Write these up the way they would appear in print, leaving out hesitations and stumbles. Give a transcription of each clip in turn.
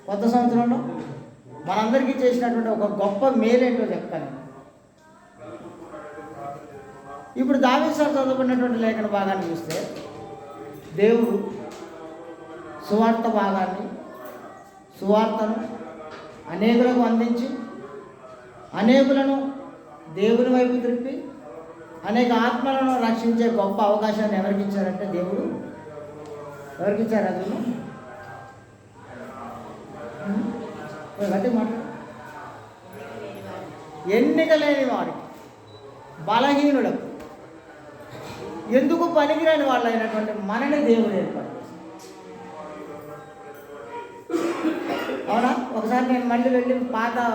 కొత్త సంవత్సరంలో మనందరికీ చేసినటువంటి ఒక గొప్ప మేలేంటో చెప్తాను. ఇప్పుడు దావీదు సార్ చదువుకున్నటువంటి లేఖన భాగాన్ని చూస్తే దేవుడు సువార్తను అనేకులకు అందించి అనేకులను దేవుని వైపు తిప్పి అనేక ఆత్మలను రక్షించే గొప్ప అవకాశాన్ని ఎవరికి ఇచ్చారంటే దేవుడు ఎవరికి ఇచ్చారు? అతను గట్టి మాట, ఎన్నిక లేని వారికి, బలహీనులకు, ఎందుకు పనికిరాని వాళ్ళు అయినటువంటి మనని దేవుడు ఏర్పాటు చేశారు. అవునా? ఒకసారి నేను మళ్ళీ వెళ్ళి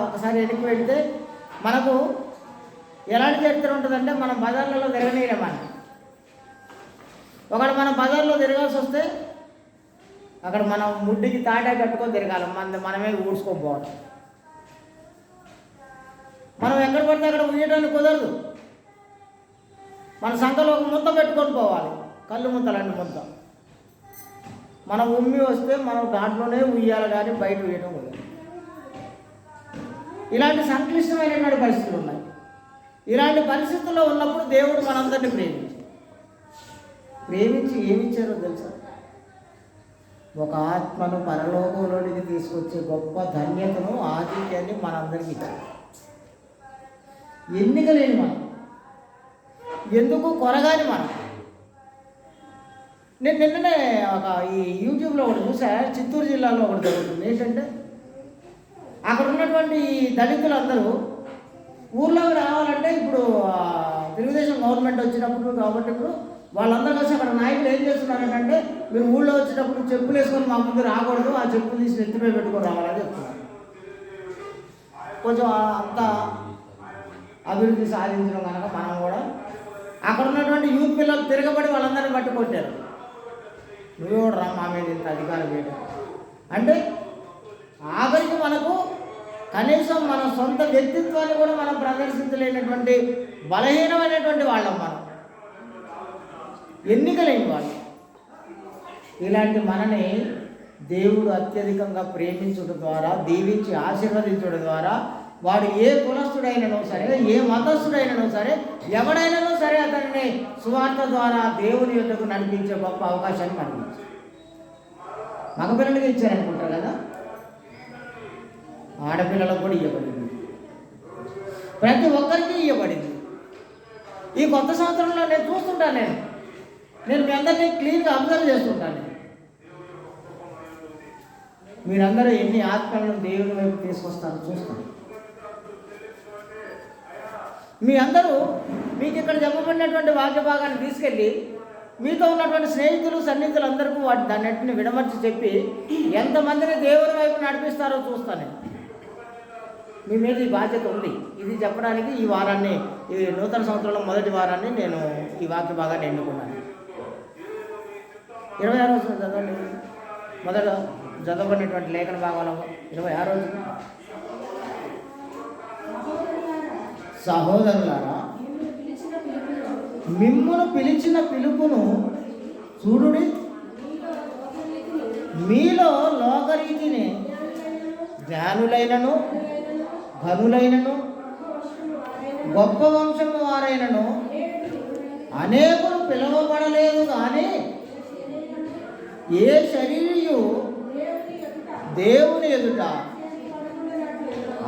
ఒకసారి వెనక్కి వెళితే మనకు ఎలాంటి చరిత్ర ఉంటుందంటే, మనం బజార్లలో తిరగనీయమని ఒకడు మనం బజార్లో తిరగాల్సి వస్తే అక్కడ మనం ముడ్డికి తాటే కట్టుకొని తిరగాలి, మనమే ఊడ్చుకోకపోవాలి. మనం ఎక్కడ పడితే అక్కడ ఉయ్యడానికి కుదరదు. మన సంఖలో ఒక ముద్ద పెట్టుకొని పోవాలి, కళ్ళు ముద్దలండి ముద్ద. మనం ఉమ్మి వస్తే మనం దాంట్లోనే ఉయ్యాలి, కానీ బయట ఉయ్యడం కుదరదు. ఇలాంటి సంక్లిష్టమైనటువంటి పరిస్థితులు ఉన్నాయి. ఇలాంటి పరిస్థితుల్లో ఉన్నప్పుడు దేవుడు మనందరినీ ప్రేమించి ఏమిచ్చారో తెలుసా? ఒక ఆత్మను పరలోకంలోనికి తీసుకొచ్చే గొప్ప ధన్యతను, ఆధిక్యాన్ని మనందరికీ ఇచ్చారు. ఎన్నిక లేని మనం, ఎందుకు కొరగాని మనం. నేను నిన్ననే ఈ యూట్యూబ్లో ఒకటి చూసా, చిత్తూరు జిల్లాలో ఒకటి జరుగుతుంది. ఏంటంటే అక్కడ ఉన్నటువంటి దళితులందరూ ఊర్లోకి రావాలంటే, ఇప్పుడు తెలుగుదేశం గవర్నమెంట్ వచ్చినప్పుడు కాబట్టి ఇప్పుడు వాళ్ళందరూ కలిసి అక్కడ నాయకులు ఏం చేస్తున్నారంటే, మీరు ఊళ్ళో వచ్చేటప్పుడు చెప్పులు వేసుకొని మా ముందు రాకూడదు, ఆ చెప్పులు తీసి ఎత్తిపై పెట్టుకొని రావాలని చెప్తున్నారు. కొంచెం అంత అభివృద్ధి సాధించడం కనుక మనం కూడా అక్కడ ఉన్నటువంటి యూత్ పిల్లలు తిరగబడి వాళ్ళందరినీ పట్టుకొట్టారు. నువ్వు కూడా రా, మా మీద ఇంత అధికారం వేయడం అంటే, ఆఖరికి మనకు కనీసం మన సొంత వ్యక్తిత్వాన్ని కూడా మనం ప్రదర్శించలేనటువంటి బలహీనమైనటువంటి వాళ్ళం మనం, ఎన్నికలేని వాళ్ళు. ఇలాంటి మనని దేవుడు అత్యధికంగా ప్రేమించడం ద్వారా, దీవించి ఆశీర్వదించడం ద్వారా, వాడు ఏ కులస్తుడైనను సరే, ఏ మతస్థుడైనను సరే, ఎవడైనాను సరే అతన్ని సువార్త ద్వారా దేవుని యొద్దకు నడిపించే గొప్ప అవకాశాన్ని మనకి ఇచ్చారు. మగపిల్లలకి ఇచ్చారనుకుంటారు కదా, ఆడపిల్లలకు కూడా ఇవ్వబడింది, ప్రతి ఒక్కరికి ఇవ్వబడింది. ఈ కొత్త సంవత్సరంలో నేను చూస్తుంటాను, నేను మీ అందరినీ క్లీన్గా అబ్జర్వ్ చేస్తుంటాను. మీరందరూ ఎన్ని ఆత్మలను దేవుని వైపు తీసుకొస్తారో చూస్తాను. మీ అందరూ మీకు ఇక్కడ చెప్పబడినటువంటి వాక్య భాగాన్ని తీసుకెళ్ళి మీతో ఉన్నటువంటి స్నేహితులు, సన్నిహితులు అందరికీ దాన్నింటిని విడమర్చి చెప్పి ఎంతమందిని దేవుని వైపు నడిపిస్తారో చూస్తాను. మీ మీద ఈ బాధ్యత ఉంది. ఇది చెప్పడానికి ఈ వారాన్ని, ఈ నూతన సంవత్సరంలో మొదటి వారాన్ని నేను ఈ వాక్య భాగాన్ని ఎన్నుకున్నాను. 26వ రోజు చదవండి. మొదట చదవబడినటువంటి లేఖన భాగంలో 26వ రోజు, సహోదరులారా, మిమ్మును పిలిచిన పిలుపును చూడుడి, మీలో లోకరీతిని జ్ఞానులైనను, ఘనులైనను, గొప్ప వంశము వారైనను అనేకులు పిలువబడలేదు. కానీ ఏ శరీరియు దేవుని ఎదుట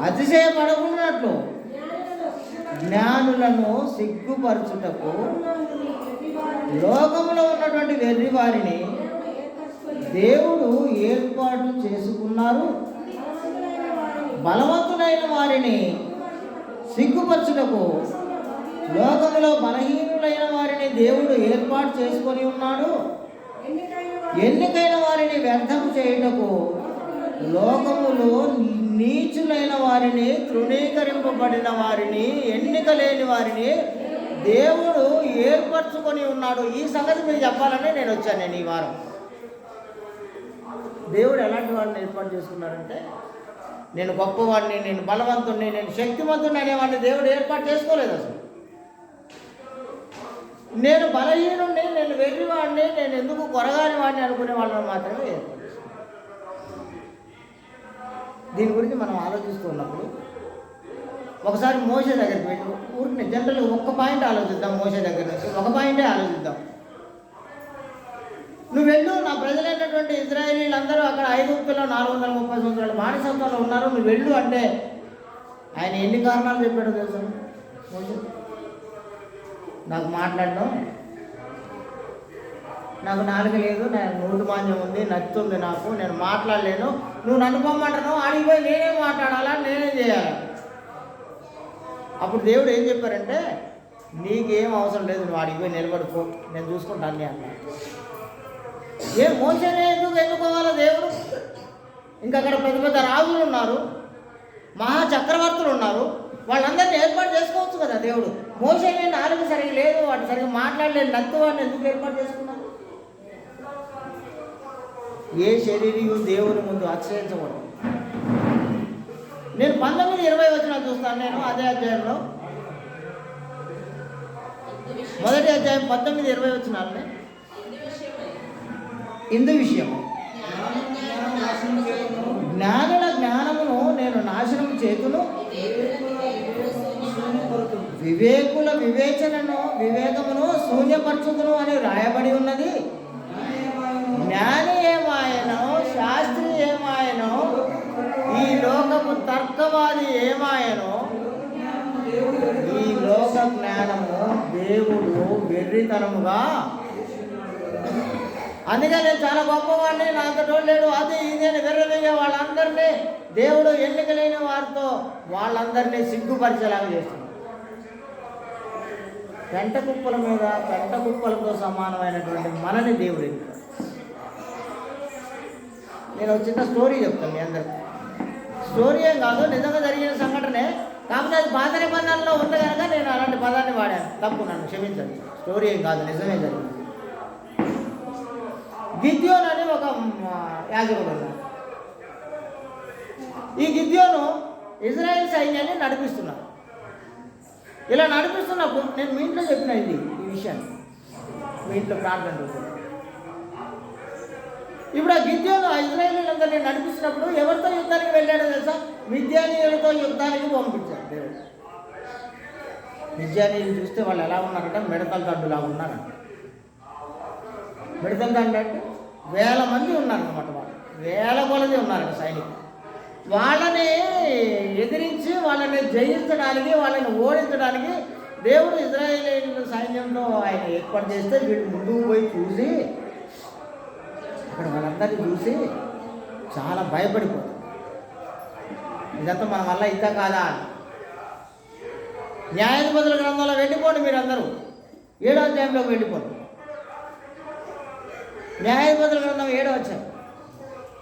అతిశయపడకున్నట్లు జ్ఞానులను సిగ్గుపరచుటకు లోకములో ఉన్నటువంటి వెర్రి వారిని దేవుడు ఏర్పాటు చేసుకున్నారు. బలవంతులైన వారిని సిగ్గుపరచుటకు లోకములో బలహీనులైన వారిని దేవుడు ఏర్పాటు చేసుకొని ఉన్నాడు. ఎన్నికైన వారిని వ్యర్థం చేయుటకు లోకములో నీచులైన వారిని, తృణీకరింపబడిన వారిని, ఎన్నిక లేని వారిని దేవుడు ఏర్పరచుకొని ఉన్నాడు. ఈ సంగతి మీకు చెప్పాలని నేను వచ్చాను. ఈ వారం దేవుడు ఎలాంటి వాడిని ఏర్పాటు చేసుకున్నాడంటే, నేను గొప్పవాడిని, నేను బలవంతుడిని, నేను శక్తివంతుడిని అనేవాడిని దేవుడు ఏర్పాటు చేసుకోలేదు. అసలు నేను బలహీనుడిని, నేను వెర్రివాడిని, నేను ఎందుకు కొరగాని వాడిని అనుకునే వాళ్ళని మాత్రమే ఏర్పాటు. దీని గురించి మనం ఆలోచిస్తూ ఉన్నప్పుడు ఒకసారి మోషే దగ్గరికి వెళ్ళి ఊరికి జనరల్ ఒక్క పాయింట్ ఆలోచిద్దాం. మోషే దగ్గర నుంచి ఒక పాయింటే ఆలోచిద్దాం. నువ్వు వెళ్ళు, నా ప్రజలైనటువంటి ఇజ్రాయేలీలందరూ అక్కడ ఐగుప్తులో 430 సంవత్సరాలు బానిసత్వంలో ఉన్నారు, నువ్వు వెళ్ళు అంటే ఆయన ఎన్ని కారణాలు చెప్పాడో తెలుసు మోషే? నాకు మాట్లాడడం, నాకు నాలుక లేదు, నేను నోటు మాన్యం ఉంది, నచ్చుతుంది నాకు, నేను మాట్లాడలేను, నువ్వు నన్ను పొమ్మంటాను, ఆడిపోయి నేనే మాట్లాడాలా, నేనే చేయాలి. అప్పుడు దేవుడు ఏం చెప్పారంటే, నీకేం అవసరం లేదు, నువ్వు ఆడిపోయి నిలబడిపో, నేను చూసుకుంటాను అన్నాడు. మోషేనే ఎందుకు ఎన్నుకోవాలో దేవుడు? ఇంకా అక్కడ పెద్ద పెద్ద రాజులు ఉన్నారు, మహా చక్రవర్తులు ఉన్నారు, వాళ్ళందరినీ ఏర్పాటు చేసుకోవచ్చు కదా దేవుడు. మోషేనే నాలుగు సరిగ్గా లేదు, వాడు సరిగ్గా మాట్లాడలేదు, నత్తు వాడిని ఎందుకు ఏర్పాటు చేసుకున్నారు? ఏ శరీరయు దేవుని ముందు అతిశయించకూడదు. నేను 19-20 వచనాలు చూస్తాను. నేను అదే అధ్యాయంలో మొదటి అధ్యాయం 19-20 వచనాలని ఇందు విషయము జ్ఞానుల జ్ఞానమును నేను నాశనం చేతును, వివేకుల వివేకమును శూన్యపరచుదును అని రాయబడి ఉన్నది. జ్ఞాని ఏమాయనో, శాస్త్రి ఏమాయనో, ఈ లోకము తర్కవాది ఏమాయనో, ఈ లోక జ్ఞానము దేవుడు వెర్రితనముగా, అందుకే నేను చాలా గొప్పవాడిని, నా అంతటోడు లేడు, అది ఇదేని వెర్రవేయ వాళ్ళందరినీ దేవుడు ఎన్నికలేని వారితో వాళ్ళందరినీ సిగ్గుపరిచేలాగా చేస్తున్నాడు. పెంట కుప్పల మీద పెంట కుప్పలతో సమానమైనటువంటి మనని దేవుడు ఎన్నిక. నేను ఒక చిన్న స్టోరీ చెప్తాను మీ అందరికీ. స్టోరీ ఏం కాదు, నిజంగా జరిగిన సంఘటనే, కాకపోతే అది పాత నిబంధనలో ఉంది కనుక నేను అలాంటి పదాన్ని వాడాను, తప్పు, నన్ను క్షమించండి. స్టోరీ ఏం కాదు, నిజమే జరిగింది. గిద్యోను అని ఒక యాజకుడు ఉన్నాడు. ఈ గిద్యోను ఇజ్రాయెల్ సైన్యాన్ని నడిపిస్తున్నాడు. ఇలా నడిపిస్తున్నప్పుడు నేను మీ ఇంట్లో చెప్పిన ఈ విషయాన్ని, మీ ఇంట్లో ప్రార్థన చేశాను. ఇప్పుడు ఆ గిద్యోను ఆ ఇజ్రాయేలీలందరినీ నడిపిస్తున్నప్పుడు ఎవరితో యుద్ధానికి వెళ్ళాడో తెలుసా? మిద్యానీయులతో యుద్ధానికి పంపించాడు దేవుడు. మిద్యానీయులు చూస్తే వాళ్ళు ఎలా ఉన్నారంటే మిడతల దండులా ఉన్నారంట. మిడతల దండు అంటే 1000 మంది ఉన్నారన్నమాట. వాళ్ళు 1000 కొలది ఉన్నారంట సైనికులు. వాళ్ళని ఎదిరించి, వాళ్ళని జయించడానికి, వాళ్ళని ఓడించడానికి దేవుడు ఇజ్రాయేలీయుల సైన్యంతో ఆయన ఏర్పాటు చేస్తే వీళ్ళు ముందుకు పోయి చూసి అక్కడ వాళ్ళందరినీ చూసి చాలా భయపడిపోతుంది. ఇదంతా మన వల్ల ఇంత కాదా? న్యాయాధిపతుల గ్రంథంలో వెళ్ళిపోండి, మీరు అందరూ 7వ అధ్యాయంలోకి వెళ్ళిపోండి. న్యాయాధిపతుల గ్రంథం 7వ అధ్యాయం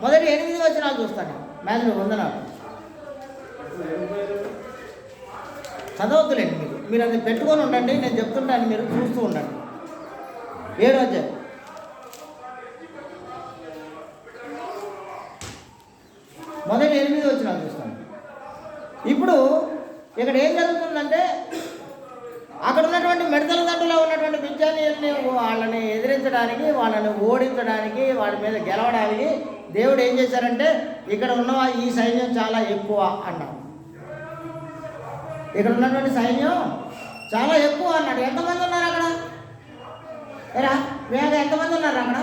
మొదటి 8 వచనాలు చూస్తాను. మ్యాథ్లో వందనాలు చదవద్దులేండి, మీరు అది పెట్టుకొని ఉండండి, నేను చెప్తుంటాను, మీరు చూస్తూ ఉండండి. 7వ అధ్యాయం మొదటి 8 వచనాలు చూస్తాను. ఇప్పుడు ఇక్కడ ఏం జరుగుతుందంటే, అక్కడ ఉన్నటువంటి మిడతల దండులో ఉన్నటువంటి మిద్యానీయుల్ని వాళ్ళని ఎదిరించడానికి, వాళ్ళని ఓడించడానికి, వాళ్ళ మీద గెలవడానికి దేవుడు ఏం చేశారంటే, ఇక్కడ ఉన్న ఈ సైన్యం చాలా ఎక్కువ అన్నాడు. ఇక్కడ ఉన్నటువంటి సైన్యం చాలా ఎక్కువ అన్నాడు. ఎంతమంది ఉన్నారు అక్కడ? ఏరా వేగ ఎంతమంది ఉన్నారు అక్కడ?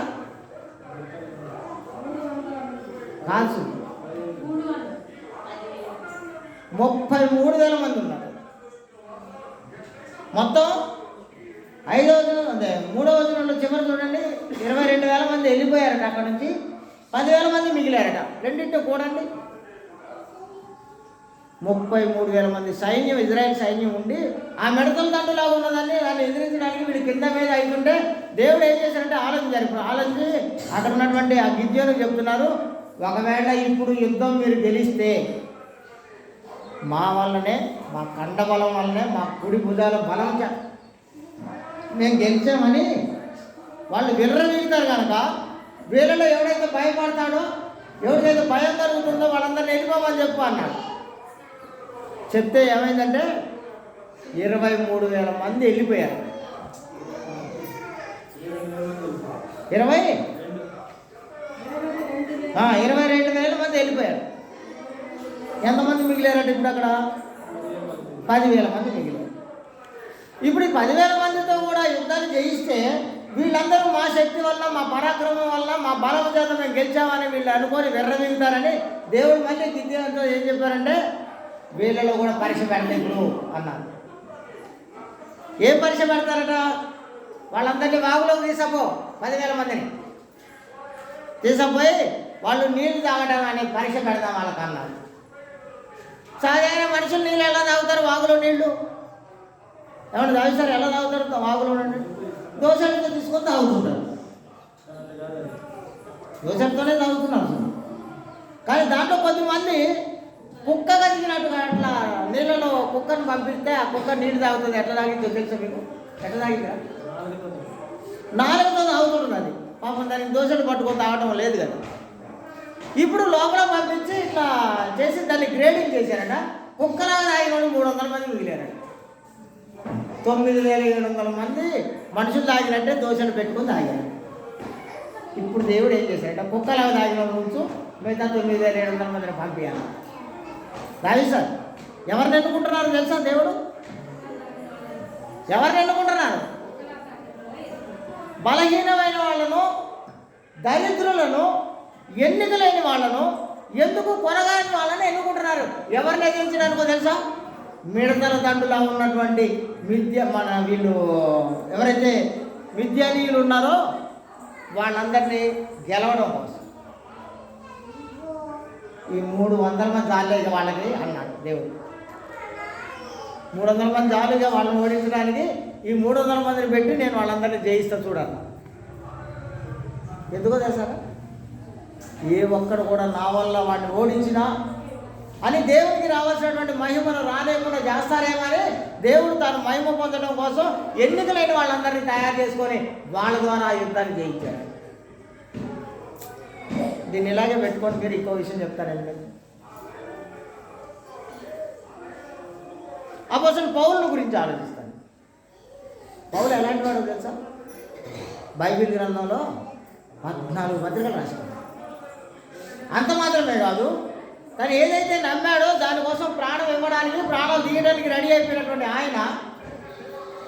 కాల్సు 33,000 మంది ఉన్నారు. మొత్తం 3వ వచనంలో చివరి చూడండి, 22,000 మంది వెళ్ళిపోయారట. అక్కడ నుంచి 10,000 మంది మిగిలారట. రెండింటితో కూడండి 33,000 మంది సైన్యం, ఇజ్రాయెల్ సైన్యం ఉండి ఆ మిడతల దండులాగా ఉన్నదాన్ని దాన్ని ఎదిరించడానికి వీడి కింద మీద అవుతుంటే దేవుడు ఏం చేశారంటే ఆలోచించారు. ఇప్పుడు ఆలోచించి అక్కడ ఉన్నటువంటి ఆ గిద్యోనుకు చెప్తున్నారు, ఒకవేళ ఇప్పుడు యుద్ధం మీరు గెలిస్తే మా వల్లనే, మా కండ బలం వల్లనే, మా కుడి భుజాల బలం మేము గెలిచామని వాళ్ళు విర్రవీగుతారు కనుక, వీళ్ళలో ఎవడైతే భయపడతాడో, ఎవరికైతే భయం కలుగుతుందో వాళ్ళందరినీ వెళ్ళిపోమని చెప్పు అన్నాడు. చెప్తే ఏమైందంటే 23,000 మంది వెళ్ళిపోయారు. 22,000 మంది వెళ్ళిపోయారు. ఎంతమంది మిగిలారట ఇప్పుడు అక్కడ? 10,000 మంది మిగిలారు. ఇప్పుడు ఈ 10,000 మందితో కూడా యుద్ధాన్ని జయిస్తే వీళ్ళందరూ మా శక్తి వల్ల, మా పరాక్రమం వల్ల, మా బలం చేత మేము గెలిచామని వీళ్ళు అనుకొని విర్రవీగుతారని దేవుడు మళ్ళీ గిద్యోనుతో ఏం చెప్పారంటే, వీళ్ళలో కూడా పరీక్ష పెడతారు అన్నారు. ఏం పరీక్ష పెడతారట? వాళ్ళందరినీ వాగులోకి తీసుకుపో, 10,000 మందిని తీసుకుపోయి వాళ్ళు నీళ్లు తాగడం అనే పరీక్ష పెడదాం వాళ్ళకి అన్నారు. సాధారణ మనుషులు నీళ్ళు ఎలా తాగుతారు? వాగులో నీళ్లు ఏమన్నా తాగుతారు? ఎలా తాగుతారు? వాగులో నుండి దోశలతో తీసుకొని తాగుతుంటారు, దోశలతోనే తాగుతున్నారు. కానీ దాంట్లో కొద్దిమంది కుక్క కదిగినట్టుగా అట్లా నీళ్ళలో కుక్కను పంపిస్తే ఆ కుక్క నీళ్ళు తాగుతుంది. ఎట్లా తాగిందో తెలుసా మీకు? ఎట్లా తాగిందా? 4తో తాగుతుంది అది. పాపం దానికి దోశలు పట్టుకొని తాగడం లేదు కదా. ఇప్పుడు లోపల పంపించి ఇట్లా చేసి దాన్ని గ్రేడింగ్ చేశారట. కుక్కలాగా తాగిన 300 మంది మిగిలారట. 9,700 మంది మనుషులు తాగినట్టే దోశలు పెట్టుకొని తాగారు. ఇప్పుడు దేవుడు ఏం చేశాడట? కుక్కలాగా తాగిన రోజు మిగతా 9,700 మందిని పంపించాలి. రావి సార్ ఎవరిని ఎన్నుకుంటున్నారు తెలుసా? దేవుడు ఎవరిని ఎన్నుకుంటున్నారు? బలహీనమైన వాళ్ళను, దరిద్రులను, ఎన్నిక లేని వాళ్ళను, ఎందుకు కొనగాని వాళ్ళని ఎన్నుకుంటున్నారు. ఎవరిని ఎదిరించడానికో తెలుసా? మిడతల దండులా ఉన్నటువంటి వీళ్ళు ఎవరైతే మిద్యానీయులు ఉన్నారో వాళ్ళందరినీ గెలవడం కోసం ఈ 300 మంది చాలేక వాళ్ళకి అన్నాడు దేవుడు. 300 మంది చాలుగా వాళ్ళని ఓడించడానికి ఈ 300 మందిని పెట్టి నేను వాళ్ళందరినీ జయిస్తా చూడాలి. ఎందుకో తెలుసా? ఏ ఒక్కడు కూడా నా వల్ల వాడిని ఓడించినా అని దేవుడికి రావాల్సినటువంటి మహిమను రాలేకుండా చేస్తారేమని దేవుడు తాను మహిమ పొందడం కోసం ఎన్నికలైన వాళ్ళందరినీ తయారు చేసుకొని వాళ్ళ ద్వారా ఆ యుద్ధాన్ని జయించారు. దీన్ని ఇలాగే పెట్టుకొని మీరు ఇంకో విషయం చెప్తారండి. అపోస్తలుడు పౌలుని గురించి ఆలోచిస్తాను. పౌలు ఎలాంటి వాడు తెలుసా? బైబిల్ గ్రంథంలో 14 పత్రికలు రాశాడు. అంత మాత్రమే కాదు, తను ఏదైతే నమ్మాడో దానికోసం ప్రాణం ఇవ్వడానికి, ప్రాణాలు తీయడానికి రెడీ అయిపోయినటువంటి ఆయన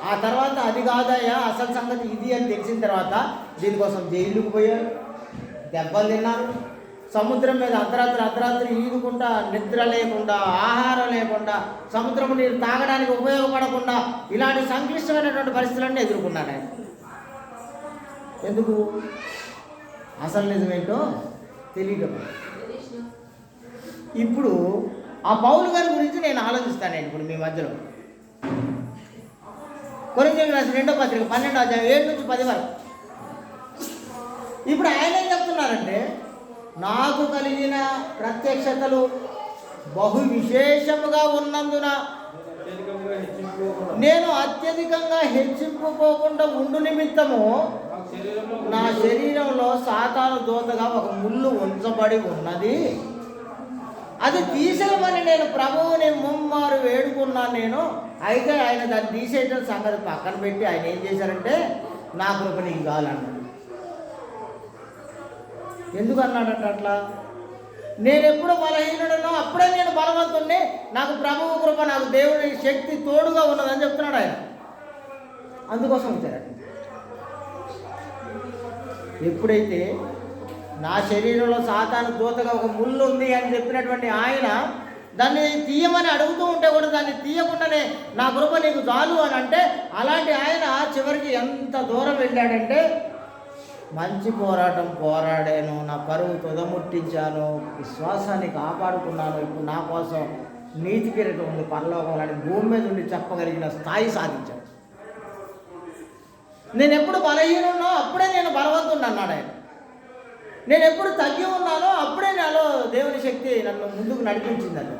ఆ తర్వాత అది కాదయ్యా అసలు సంగతి ఇది అని తెలిసిన తర్వాత దీనికోసం జైలుకు పోయారు, దెబ్బలు తిన్నారు, సముద్రం మీద అర్ధరాత్రి ఈదుకుంటా, నిద్ర లేకుండా, ఆహారం లేకుండా, సముద్రం నీరు తాగడానికి ఉపయోగపడకుండా ఇలాంటి సంక్లిష్టమైనటువంటి పరిస్థితులన్నీ ఎదుర్కొన్నాడు ఆయన. ఎందుకు? అసలు నిజమేంటో తెలియదు. ఇప్పుడు ఆ పౌలు గారి గురించి నేను ఆలోచిస్తానండి. ఇప్పుడు మీ మధ్యలో కొరింథీయులకు రాసిన 2వ పత్రిక 12వ అధ్యాయం 7 నుంచి 10 వరకు. ఇప్పుడు ఆయన ఏం చెప్తున్నారంటే, నాకు కలిగిన ప్రత్యక్షతలు బహు విశేషముగా ఉన్నందున నేను అత్యధికంగా హెచ్చింపుకోకుండా ఉండు నిమిత్తము నా శరీరంలో సాతాను దూతగా ఒక ముళ్ళు ఉంచబడి ఉన్నది. అది తీసేయమని నేను ప్రభువుని ముమ్మారు వేడుకున్నాను నేను. అయితే ఆయన దాన్ని తీసేయడం సంగతి పక్కన పెట్టి ఆయన ఏం చేశారంటే, నా కృప నీకు కావాలన్నాడు. ఎందుకు అన్నాడంట అట్లా? నేను ఎప్పుడు బలహీనుడనో అప్పుడే నేను బలవంతుణ్ణి, నాకు ప్రభువు కృప, నాకు దేవుడి శక్తి తోడుగా ఉన్నదని చెప్తున్నాడు ఆయన. అందుకోసం వచ్చారంట. ఎప్పుడైతే నా శరీరంలో సాతాను దూతగా ఒక ముళ్ళు ఉంది అని చెప్పినటువంటి ఆయన దాన్ని తీయమని అడుగుతూ ఉంటే కూడా దాన్ని తీయకుండానే నా కృప నీకు చాలు అని అంటే, అలాంటి ఆయన చివరికి ఎంత దూరం వెళ్ళాడంటే, మంచి పోరాటం పోరాడాను, నా పరువు తుదముట్టించాను, విశ్వాసాన్ని కాపాడుకున్నాను, ఇప్పుడు నా కోసం నీతి కిరీటం ఉంది పరలోకంలో అని భూమి మీద ఉండి చెప్పగలిగిన స్థాయి సాధించాడు. నేను ఎప్పుడు బలహీనున్నో అప్పుడే నేను బలవంతుణ్ణి అన్నాడు ఆయన. నేను ఎప్పుడు తగ్గి ఉన్నానో అప్పుడే నాలో దేవుని శక్తి నన్ను ముందుకు నడిపించిందని.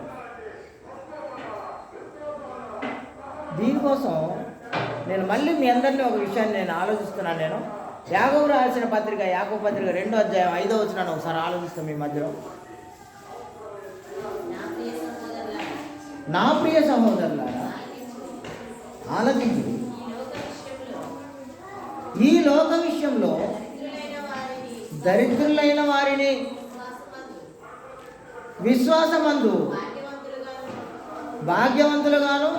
దీనికోసం నేను మళ్ళీ మీ అందరినీ ఒక విషయాన్ని నేను ఆలోచిస్తున్నాను. నేను యాకోబు రాసిన పత్రిక, యాకోబు పత్రిక 2వ అధ్యాయం 5వ వచనాన్ని ఒకసారి ఆలోచిస్తాను మీ మధ్యలో. నా ప్రియ సహోదరులారా ఆలోచించు, ఈ లోక విషయంలో దరిద్రులైన వారిని విశ్వాసమందు భాగ్యవంతులుగాను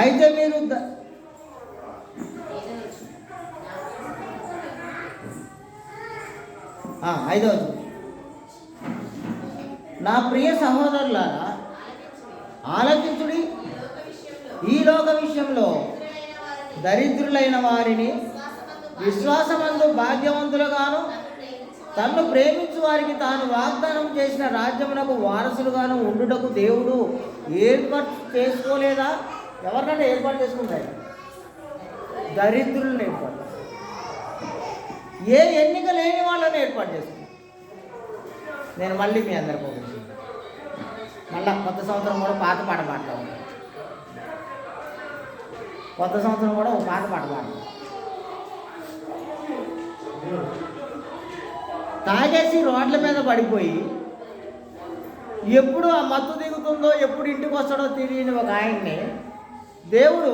అయితే మీరు ఐదవది, నా ప్రియ సహోదరులారా ఆలకించుడి, ఈ లోక విషయంలో దరిద్రులైన వారిని విశ్వాసమందు భాగ్యవంతులుగాను తన్ను ప్రేమించు వారికి తాను వాగ్దానం చేసిన రాజ్యమునకు వారసులుగాను ఉండుటకు దేవుడు ఏర్పాటు చేసుకోలేదా? ఎవరినంటే ఏర్పాటు చేసుకుంటారు? దరిద్రులను ఏర్పాటు, ఏ ఎన్నిక లేని వాళ్ళని ఏర్పాటు చేసుకుంటారు. నేను మళ్ళీ మీ అందరికీ మళ్ళీ కొత్త సంవత్సరం కూడా పాత పాట పాడతాను. కొత్త సంవత్సరం కూడా ఒక పాట పాడతాను. తాగేసి రోడ్ల మీద పడిపోయి ఎప్పుడు ఆ మత్తు దిగుతుందో ఎప్పుడు ఇంటికి వస్తాడో తెలియని ఒక ఆయన్ని దేవుడు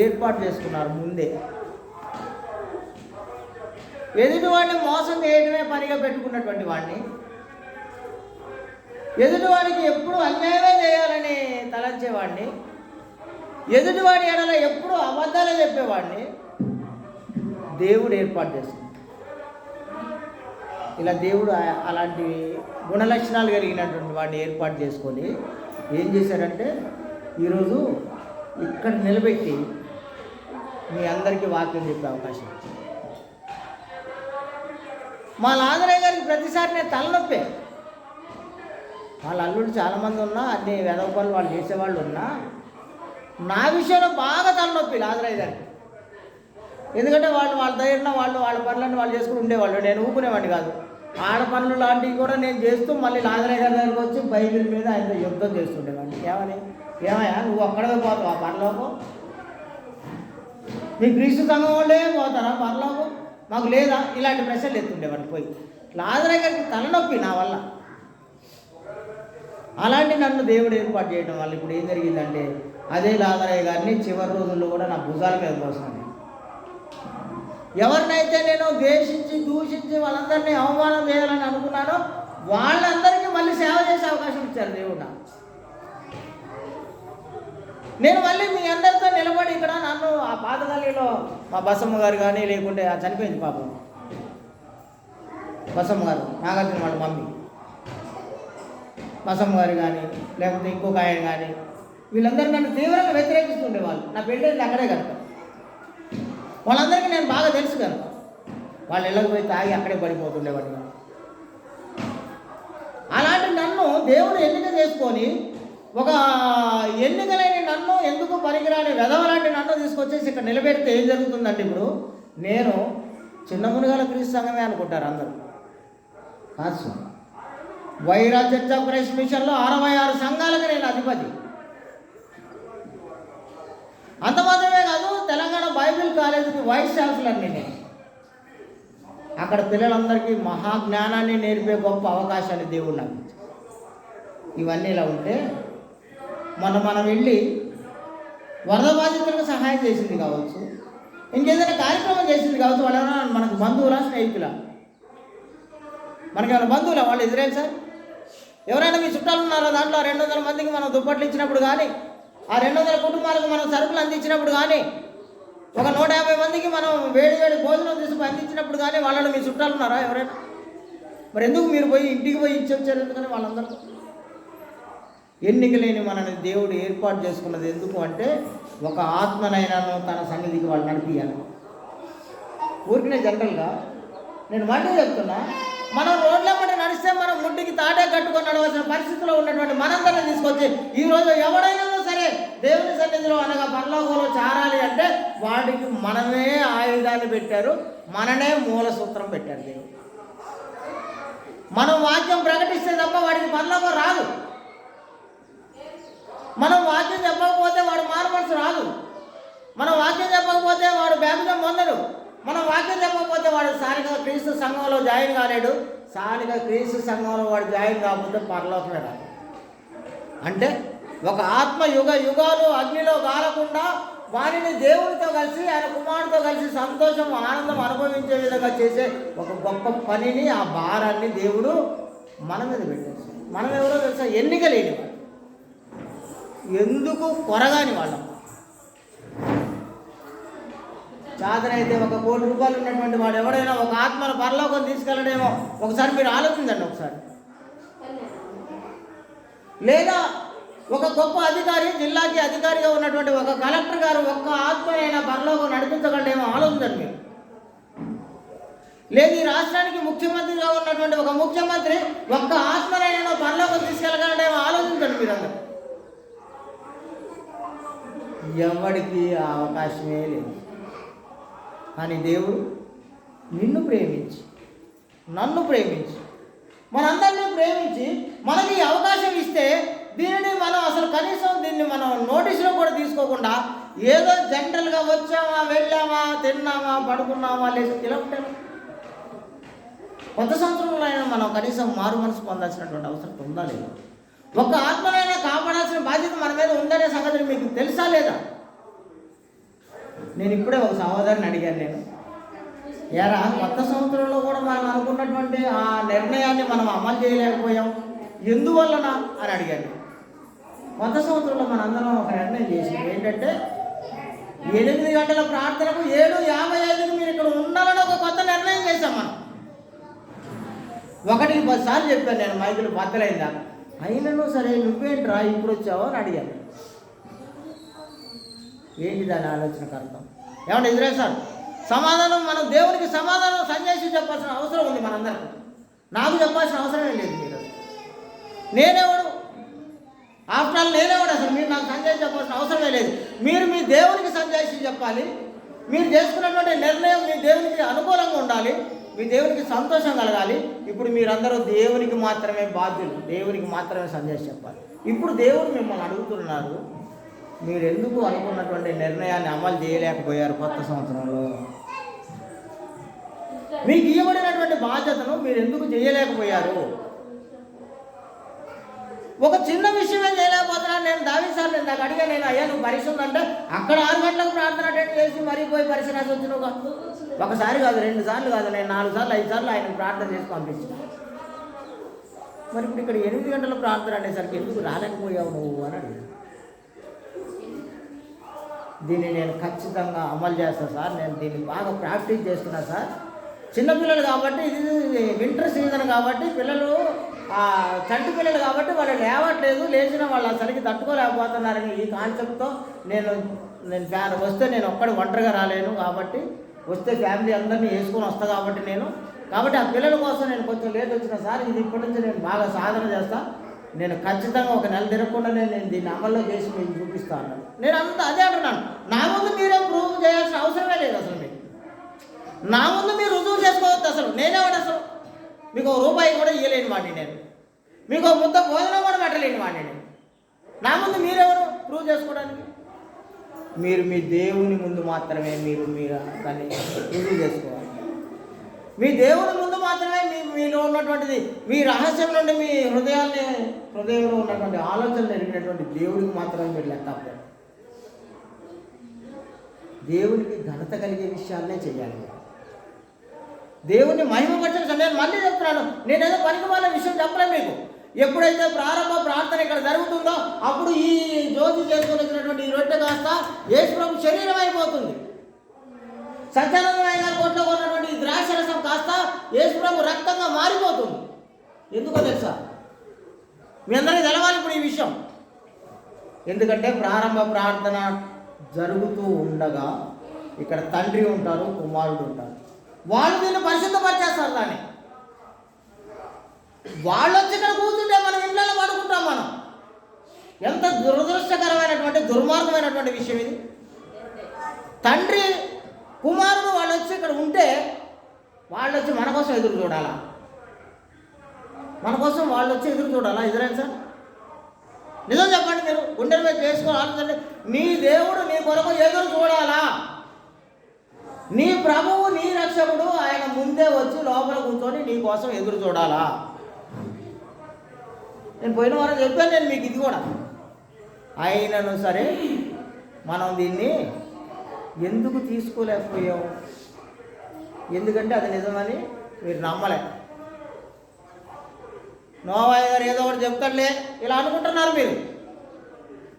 ఏర్పాటు చేసుకున్నారు ముందే. ఎదుటివాడిని మోసం చేయడమే పనిగా పెట్టుకున్నటువంటి వాడిని, ఎదుటివాడికి ఎప్పుడు అన్యాయమే చేయాలని తలంచేవాడిని, ఎదుటివాడి ఎడల ఎప్పుడు అబద్ధాలే చెప్పేవాడిని దేవుడు ఏర్పాటు చేసుకున్నాడు. ఇలా దేవుడు అలాంటి గుణలక్షణాలు కలిగినటువంటి వాడిని ఏర్పాటు చేసుకొని ఏం చేశారంటే ఈరోజు ఇక్కడ నిలబెట్టి మీ అందరికీ వాక్యం చెప్పే అవకాశం ఇచ్చింది. మా లాదరయ్య గారికి ప్రతిసారి నేను తలనొప్పే. వాళ్ళ అల్లుడు చాలామంది ఉన్నా, అన్ని వెదవ పనులు వాళ్ళు చేసేవాళ్ళు ఉన్నా, నా విషయంలో బాగా తలనొప్పి లాదరయ్య గారికి. ఎందుకంటే వాళ్ళ దగ్గర వాళ్ళ పనులన్నీ వాళ్ళు చేసుకుని ఉండేవాళ్ళు, నేను ఊపుకునేవాడిని కాదు. ఆడ పనులు లాంటివి కూడా నేను చేస్తూ మళ్ళీ లాదరయ్య గారి దగ్గరికి వచ్చి బైబిల్ మీద ఆయనతో యుద్ధం చేస్తుండేవాడిని. ఏమయ్యా నువ్వు అక్కడే పోతావు ఆ పరలోకం? మీ క్రీస్తు సంఘం వాళ్ళే పోతారా పరలోకం? మాకు లేదా? ఇలాంటి ప్రశ్నలు ఎత్తుండేవాడిని పోయి. లాదరయ్య గారికి తలనొప్పి నా వల్ల. అలాంటి నన్ను దేవుడు ఏర్పాటు చేయడం వల్ల ఇప్పుడు ఏం జరిగిందంటే అదే లాదరయ్య గారిని చివరి రోజుల్లో కూడా నా భుజాల మీద పోస్తున్నాను. ఎవరినైతే నేను ద్వేషించి దూషించి వాళ్ళందరినీ అవమానం చేయాలని అనుకున్నానో వాళ్ళందరికీ మళ్ళీ సేవ చేసే అవకాశం ఇచ్చారు దేవుడు. నేను మళ్ళీ మీ అందరితో నిలబడి ఇక్కడ నన్ను ఆ పాతగల్లీలో మా బసమ్మ గారు కానీ, లేకుంటే ఆ చనిపోయింది పాపం బసమ్మ గారు, నాగార్జున వాళ్ళ మమ్మీ బసమ్మ గారు కానీ, లేకపోతే ఇంకొక ఆయన కానీ, వీళ్ళందరూ నన్ను తీవ్రంగా వ్యతిరేకిస్తుండేవాళ్ళు. నా పెళ్ళి అక్కడే కనుక వాళ్ళందరికీ నేను బాగా తెలుసు కనుక వాళ్ళు ఇళ్ళకి పోయి తాగి అక్కడే పడిపోతుండేవాడిని. అలాంటి నన్ను దేవుడు ఎన్నిక చేసుకొని ఒక ఎన్నికలేని నన్ను ఎందుకు పనికిరాని వెధవలాంటి నన్ను తీసుకొచ్చేసి ఇక్కడ నిలబెడితే ఏం జరుగుతుందంటే ఇప్పుడు నేను చిన్న మునిగాల క్రీస్తు సంఘమే అనుకుంటారు అందరూ. కాదు, వైరా చర్చ్ ఆఫ్ క్రైస్ట్ మిషన్లో 66 సంఘాలకు నేను అధిపతి. అంత మాత్రమే కాదు, తెలంగాణ బైబిల్ కాలేజీకి వైస్ ఛాన్సలర్ని నేను. అక్కడ పిల్లలందరికీ మహాజ్ఞానాన్ని నేర్పే గొప్ప అవకాశాన్ని దేవుడు నాకు ఇచ్చాడు. ఇవన్నీ ఇలా ఉంటే మనం వెళ్ళి వరద బాధితులకు సహాయం చేసింది కావచ్చు, ఇంకేదైనా కార్యక్రమం చేసింది కావచ్చు. వాళ్ళైనా మనకు బంధువులా స్నేహితులా? మనకేమైనా బంధువులా? వాళ్ళు ఇజ్రాయెల్ సార్ ఎవరైనా మీ చుట్టాలు ఉన్నారో దాంట్లో 200 మందికి మనం దుప్పట్లు ఇచ్చినప్పుడు కానీ, ఆ 200 కుటుంబాలకు మనం సరుకులు అందించినప్పుడు కానీ, ఒక 150 మందికి మనం వేడి భోజనం తీసుకుని అందించినప్పుడు కానీ వాళ్ళని మీ చుట్టాలు ఉన్నారా ఎవరైనా? మరి ఎందుకు మీరు పోయి ఇంటికి పోయి ఇచ్చి వచ్చారు? ఎందుకని వాళ్ళందరూ ఎన్నిక లేని మనని దేవుడు ఏర్పాటు చేసుకున్నది ఎందుకు అంటే ఒక ఆత్మనైనాను తన సన్నిధికి వాళ్ళు నడిపియాలి. ఊరికినే జనరల్గా నేను మళ్ళీ చెప్తున్నా, మనం రోడ్ల పట్టి నడిస్తే మనం ముట్టికి తాటే కట్టుకొని నడవలసిన పరిస్థితిలో ఉన్నటువంటి మనందరినీ తీసుకొచ్చి ఈరోజు ఎవడైనా సరే దేవుని సన్నిధిలో అనగా పరలోకంలో చేరాలి అంటే వాడికి మనమే ఆయుధాన్ని పెట్టారు, మననే మూల సూత్రం పెట్టారు దేవుడు. మనం వాక్యం ప్రకటిస్తే తప్ప వాడికి పరలోకం రాదు. మనం వాక్యం చెప్పకపోతే వాడు మారు మనసు రాదు. మనం వాక్యం చెప్పకపోతే వాడు బ్యాప్టిజం పొందడు. మనం వాక్యం చెప్పకపోతే వాడు స్థానిక క్రీస్తు సంఘంలో జాయిన్ కాలేడు. స్థానిక క్రీస్తు సంఘంలో వాడు జాయిన్ కాకపోతే పరలోకమే రాదు. అంటే ఒక ఆత్మ యుగ యుగాలు అగ్నిలో కాలకుండా వారిని దేవునితో కలిసి ఆయన కుమారుడితో కలిసి సంతోషం ఆనందం అనుభవించే విధంగా చేసే ఒక గొప్ప పనిని, ఆ భారాన్ని దేవుడు మన మీద పెట్టేసి, మనం ఎవరో తెలుసా? ఎన్నిక లేని వాళ్ళు, ఎందుకు కొరగాని వాళ్ళం. చాదనైతే ₹1 కోటి ఉన్నటువంటి వాడు ఎవడైనా ఒక ఆత్మను పరలోకం తీసుకెళ్ళడేమో ఒకసారి మీరు ఆలోచించండి ఒకసారి. లేదా ఒక గొప్ప అధికారి, జిల్లాకి అధికారిగా ఉన్నటువంటి ఒక కలెక్టర్ గారు ఒక్క ఆత్మనైనా పరలోకం నడిపించగలడేమో ఆలోచించండి మీరు. లేదు ఈ రాష్ట్రానికి ముఖ్యమంత్రిగా ఉన్నటువంటి ఒక ముఖ్యమంత్రి ఒక్క ఆత్మనైనా పరలోకం తీసుకెళ్ళగలడేమో ఆలోచించండి మీరందరూ. ఎవరికి ఆ అవకాశమే లేదు. కానీ దేవుడు నిన్ను ప్రేమించి, నన్ను ప్రేమించి, మనందరినీ ప్రేమించి మనకి అవకాశం ఇస్తే దీనిని మనం అసలు కనీసం దీన్ని మనం నోటీసులో కూడా తీసుకోకుండా ఏదో జనరల్గా వచ్చామా, వెళ్ళామా, తిన్నామా, పడుకున్నామా, లేదు ఇలా ఉంటాము. కొత్త సంవత్సరంలో అయినా మనం కనీసం మారు మనసు పొందాల్సినటువంటి అవసరం ఉందా లేదా? ఒక్క ఆత్మనైనా కాపాడాల్సిన బాధ్యత మన మీద ఉందనే సంగతిని మీకు తెలుసా లేదా? నేను ఇప్పుడే ఒక సహోదరిని అడిగాను, నేను ఎరా కొత్త సంవత్సరంలో కూడా మనం అనుకున్నటువంటి ఆ నిర్ణయాన్ని మనం అమలు చేయలేకపోయాం, ఎందువలన అని అడిగాను. కొత్త సంవత్సరంలో మనందరం ఒక నిర్ణయం చేసాం, ఏంటంటే 8 గంటల ప్రార్థనకు 7:55 మీరు ఇక్కడ ఉండాలని ఒక కొత్త నిర్ణయం చేశాం మనం. 1-10 సార్లు చెప్పాను నేను, మైకులు బద్దలైందా. అయినను సరే నువ్వేంట్రా ఇప్పుడు వచ్చావో అని అడిగాను. ఏంటి దాని ఆలోచనకు అర్థం? ఏమంటే ఇజ్రాయెల్ సార్ సమాధానం, మనం దేవునికి సమాధానం సంజయ్ చెప్పాల్సిన అవసరం ఉంది మనందరికీ. నాకు చెప్పాల్సిన అవసరమే లేదు. మీరు నేనేవాడు, ఆఫ్టర్ ఆల్ నేనేవాడు, అసలు మీరు నాకు సంజయ్ చెప్పాల్సిన అవసరమే లేదు. మీరు మీ దేవునికి సంజయ్ చెప్పాలి. మీరు చేసుకున్నటువంటి నిర్ణయం మీ దేవునికి అనుకూలంగా ఉండాలి, మీ దేవునికి సంతోషం కలగాలి. ఇప్పుడు మీరందరూ దేవునికి మాత్రమే బాధ్యులు, దేవునికి మాత్రమే సంజయ్ చెప్పాలి. ఇప్పుడు దేవుడు మిమ్మల్ని అడుగుతున్నారు, మీరు ఎందుకు అనుకున్నటువంటి నిర్ణయాన్ని అమలు చేయలేకపోయారు కొత్త సంవత్సరంలో? మీకు ఇవ్వబడినటువంటి బాధ్యతను మీరు ఎందుకు చేయలేకపోయారు? ఒక చిన్న విషయమే చేయలేకపోతున్నాను. నేను దావీదు నేను నాకు అడిగా, నేను అయ్యా నువ్వు పరీక్ష ఉందంటే అక్కడ 6 గంటలకు ప్రార్థన అటెండ్ చేసి మరీ పోయి పరీక్ష రాసి వచ్చినావు. ఒకసారి కాదు, 2 సార్లు కాదు, నేను 4 సార్లు 5 సార్లు ఆయన ప్రార్థన చేసి పంపించిన. మరి ఇప్పుడు ఇక్కడ 8 గంటల ప్రార్థన అనేసరికి ఎందుకు రాలేకపోయావు నువ్వు అని అడిగాను. దీన్ని నేను ఖచ్చితంగా అమలు చేస్తాను సార్, నేను దీన్ని బాగా ప్రాక్టీస్ చేస్తున్నా సార్. చిన్నపిల్లలు కాబట్టి, ఇది వింటర్ సీజన్ కాబట్టి, పిల్లలు చంటి పిల్లలు కాబట్టి వాళ్ళు లేవట్లేదు, లేచిన వాళ్ళు అసలుకి తట్టుకోలేకపోతున్నారని ఈ కాన్సెప్ట్తో నేను ఫ్యాన్ వస్తే నేను ఒక్కడి ఒంటరిగా రాలేను కాబట్టి, వస్తే ఫ్యామిలీ అందరినీ వేసుకొని వస్తా కాబట్టి ఆ పిల్లల కోసం నేను కొంచెం లేట్ వచ్చిన సార్, ఇది ఇప్పటి నుంచి నేను బాగా సాధన చేస్తా, నేను ఖచ్చితంగా ఒక నెల తిరగకుండా నేను దీన్ని అమల్లో చేసి మీకు చూపిస్తాను. నేను అదే అంటున్నాను, నా ముందు మీరేం ప్రూవ్ చేయాల్సిన అవసరమే లేదు. అసలు మీకు నా ముందు మీరు రుజువు చేసుకోవద్దు. అసలు నేనేవాడు, అసలు మీకు ₹1 కూడా ఇవ్వలేని వాడిని నేను, మీకు ముద్ద భోజనం కూడా పెట్టలేని వాడిని నేను. నా ముందు మీరెవరు ప్రూవ్ చేసుకోవడానికి? మీరు మీ దేవుని ముందు మాత్రమే మీరు దాన్ని రుజువు చేసుకోవాలి. మీ దేవుని ముందు మాత్రమే మీలో ఉన్నటువంటిది, మీ రహస్యం నుండి మీ హృదయంలో ఉన్నటువంటి ఆలోచనలు ఎరిగినటువంటి దేవుడికి మాత్రమే మీరు లెక్క. దేవునికి ఘనత కలిగే విషయాలనే చేయాలి. దేవుని మహిమపరచడం. నేను మళ్ళీ చెప్తున్నాను, నేనేదో పనికి వాళ్ళ విషయం చెప్పలే మీకు. ఎప్పుడైతే ప్రారంభ ప్రార్థన ఇక్కడ జరుగుతుందో అప్పుడు ఈ జ్యోతి చేసుకొని వచ్చినటువంటి ఈ రొట్టె కాస్త యేసుప్రభు శరీరం అయిపోతుంది. సత్యానందమయ్య గారి కోట్లో ఉన్నటువంటి ఈ ద్రాక్షరసం కాస్త యేసుప్రభు రక్తంగా మారిపోతుంది. ఎందుకో తెలుసా? మీ అందరికీ తెలవాలి ఇప్పుడు ఈ విషయం. ఎందుకంటే ప్రారంభ ప్రార్థన జరుగుతూ ఉండగా ఇక్కడ తండ్రి ఉంటారు, కుమారుడు ఉంటారు. వాళ్ళు దీన్ని పరిశుద్ధపరిచేస్తారు. దాన్ని వాళ్ళు వచ్చి ఇక్కడ కూర్చుంటే మనం ఇంట్లో పడుకుంటాం. మనం ఎంత దురదృష్టకరమైనటువంటి దుర్మార్గమైనటువంటి విషయం ఇది. తండ్రి కుమారుడు వాళ్ళు వచ్చి ఇక్కడ ఉంటే వాళ్ళు వచ్చి మన కోసం ఎదురు చూడాలా? మన కోసం వాళ్ళు వచ్చి ఎదురు చూడాలా? ఇజ్రాయెల్ సార్ నిజం చెప్పండి, మీరు గుండెల మీద చేసుకోవాలి. ఆలోచన, నీ దేవుడు నీ కొరకు ఎదురు చూడాలా? నీ ప్రభువు నీ రక్షకుడు ఆయన ముందే వచ్చి లోపల కూర్చొని నీ కోసం ఎదురు చూడాలా? నేను పోయిన వారం చెప్పాను నేను మీకు ఇది కూడా. అయినను సరే మనం దీన్ని ఎందుకు తీసుకోలేకపోయాం? ఎందుకంటే అది నిజమని మీరు నమ్మలే. నోవాయి గారు ఏదో ఒకటి చెప్తాడులే ఇలా అనుకుంటున్నారు మీరు.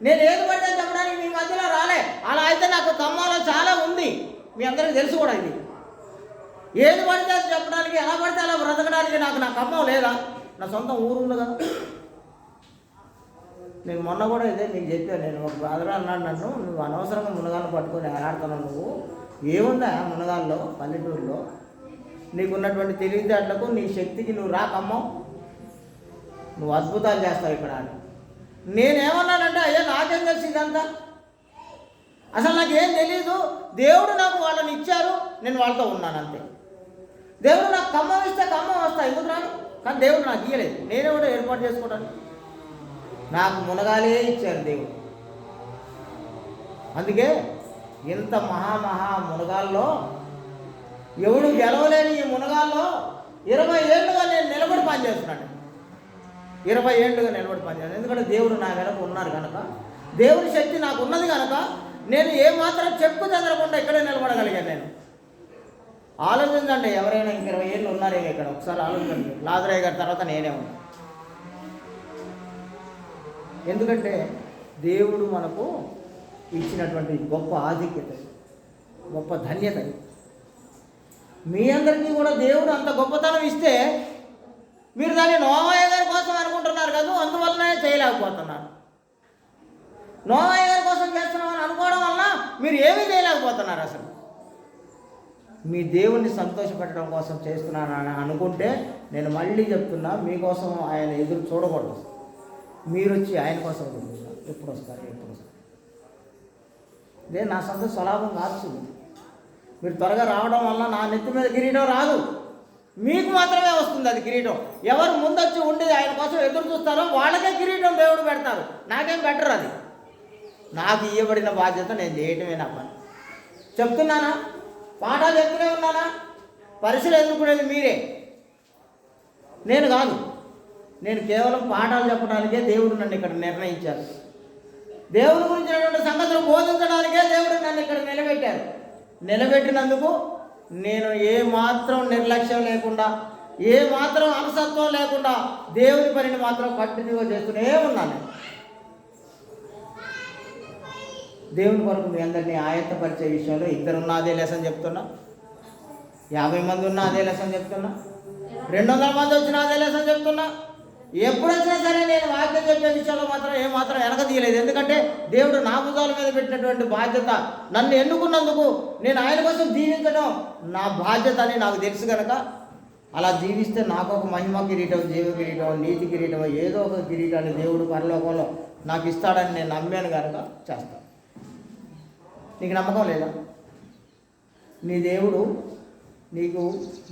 నేను ఏది పడితే చెప్పడానికి మీ మధ్యలో రాలే. అలా అయితే నాకు ఖమ్మంలో చాలా ఉంది, మీ అందరికీ తెలుసు కూడా. ఇది ఏది పడితే అది చెప్పడానికి, ఎలా పడితే అలా బ్రతకడానికి నాకు నా ఖమ్మం లేదా? నా సొంత ఊరు ఉంది కదా. నేను మొన్న కూడా ఇదే మీకు చెప్పాను. నేను ఒక బ్రదర్ అన్నాడు నన్ను, నువ్వు అనవసరంగా మునగాలను పట్టుకొని ఆడుతున్నావు, నువ్వు ఏముందా మునగాల్లో పల్లెటూరులో నీకున్నటువంటి తెలివితేటలకు నీ శక్తికి నువ్వు రా ఖమ్మం, నువ్వు అద్భుతాలు చేస్తావు ఇక్కడ అని. నేనేమన్నానంటే అయ్యా నాకేం తెలుసు ఇదంతా, అసలు నాకేం తెలీదు. దేవుడు నాకు వాళ్ళని ఇచ్చారు, నేను వాళ్ళతో ఉన్నాను అంతే. దేవుడు నాకు ఖమ్మం ఇస్తే ఖమ్మం వస్తా, ఎందుకు రాను? కానీ దేవుడు నాకు ఇయ్యలేదు, నేనే కూడా ఏర్పాటు చేసుకోవడానికి. నాకు మునగాలే ఇచ్చారు దేవుడు. అందుకే ఇంత మహా మునగాల్లో ఎవడు గెలవలేని ఈ మునగాల్లో 20 ఏళ్ళుగా నేను నిలబడి పనిచేస్తున్నాను. 20 ఏళ్ళుగా నిలబడి పనిచేస్తాను. ఎందుకంటే దేవుడు నా వెనక ఉన్నారు కనుక, దేవుడి శక్తి నాకు ఉన్నది కనుక నేను ఏమాత్రం చెప్పు చెదరకుండా ఇక్కడే నిలబడగలిగాను. నేను ఆలోచించండి, ఎవరైనా ఇంక 20 ఏళ్ళు ఉన్నారేమో ఇక్కడ, ఒకసారి ఆలోచించండి. లాజరయ్య గారి తర్వాత నేనే ఉన్నా. ఎందుకంటే దేవుడు మనకు ఇచ్చినటువంటి గొప్ప ఆధిక్యత, గొప్ప ధన్యత. మీ అందరికీ కూడా దేవుడు అంత గొప్పతనం ఇస్తే మీరు దాన్ని నోవాయి గారి కోసం అనుకుంటున్నారు కదా, అందువల్లనే చేయలేకపోతున్నారు. నోవాయి గారి కోసం చేస్తున్నామని అనుకోవడం వల్ల మీరు ఏమీ చేయలేకపోతున్నారు. అసలు మీ దేవుణ్ణి సంతోషపెట్టడం కోసం చేస్తున్నానని అనుకుంటే, నేను మళ్ళీ చెప్తున్నా, మీకోసం ఆయన ఎదురు చూడకూడదు. మీరు వచ్చి ఆయన కోసం ఎప్పుడు వస్తారు. ఇదే నా సొంత స్వలాభం కాదు. మీరు త్వరగా రావడం వల్ల నా నెత్తి మీద కిరీటం రాదు, మీకు మాత్రమే వస్తుంది అది కిరీటం. ఎవరు ముందొచ్చి ఉండి ఆయన కోసం ఎదురు చూస్తారో వాళ్ళకే కిరీటం దేవుడు పెడతారు, నాకేం బెటర్. అది నాకు ఇవ్వబడిన బాధ్యత, నేను చేయటమే నా పని. చెప్తున్నానా? పాఠాలు చెప్తూనే ఉన్నానా? పరీక్షలు ఎదుర్కొనేది మీరే, నేను కాదు. నేను కేవలం పాఠాలు చెప్పడానికే దేవుడు నన్ను ఇక్కడ నిర్ణయించారు. దేవుని గురించినటువంటి సంగతులు బోధించడానికే దేవుడు నన్ను ఇక్కడ నిలబెట్టారు. నిలబెట్టినందుకు నేను ఏమాత్రం నిర్లక్ష్యం లేకుండా, ఏమాత్రం అలసత్వం లేకుండా దేవుని పనిని మాత్రం కంటిన్యూగా చేస్తూనే ఉన్నాను. దేవుని కొరకు మీ అందరినీ ఆయత్తపరిచే విషయంలో 2 ఉన్న అదే లెసన్ చెప్తున్నా, 50 మంది ఉన్న అదే లెసన్ చెప్తున్నా, 200 మంది వచ్చిన అదే లెసన్ చెప్తున్నా. ఎప్పుడు వచ్చినా సరే నేను వాక్యం చెప్పే విషయంలో మాత్రం ఏమాత్రం వెనక తీయలేదు. ఎందుకంటే దేవుడు నా భుజాల మీద పెట్టినటువంటి బాధ్యత, నన్ను ఎన్నుకున్నందుకు నేను ఆయన కోసం జీవించడం నా బాధ్యత అని నాకు తెలుసు కనుక, అలా జీవిస్తే నాకు ఒక మహిమ కిరీటం, జీవ కిరీటం, నీతి కిరీటం, ఏదో ఒక కిరీటాన్ని దేవుడు పరలోకంలో నాకు ఇస్తాడని నేను నమ్మాను కనుక చేస్తాను. నీకు నమ్మకం లేదా? నీ దేవుడు నీకు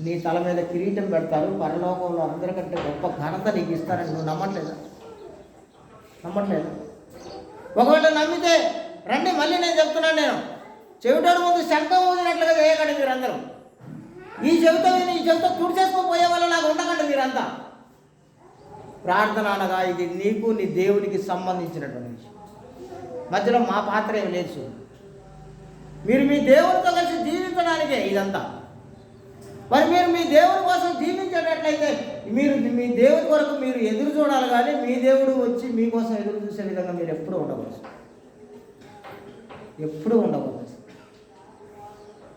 నీ తల మీద కిరీటం పెడతారు, పరలోకంలో అందరికంటే గొప్ప ఘనత నీకు ఇస్తారని నువ్వు నమ్మట్లేదా? ఒకవేళ నమ్మితే రండి, మళ్ళీ నేను చెప్తున్నాను. నేను చెవిటోడు ముందు శంఖం ఊదినట్లుగా చేయకండి మీరందరూ. ఈ చెవితో తుడిచేసుకుపోయే వల్ల నాకు ఉండకండి మీరంతా. ప్రార్థన అనగా ఇది నీకు నీ దేవుడికి సంబంధించినటువంటి విషయం. మధ్యలో మా పాత్ర ఏమి లేదు. మీరు మీ దేవుడితో కలిసి జీవించడానికే ఇదంతా. మరి మీరు మీ దేవుడి కోసం జీవించేటట్లయితే మీరు మీ దేవుడి కొరకు మీరు ఎదురు చూడాలి, కానీ మీ దేవుడు వచ్చి మీకోసం ఎదురు చూసే విధంగా మీరు ఎప్పుడూ ఉండకూడదు.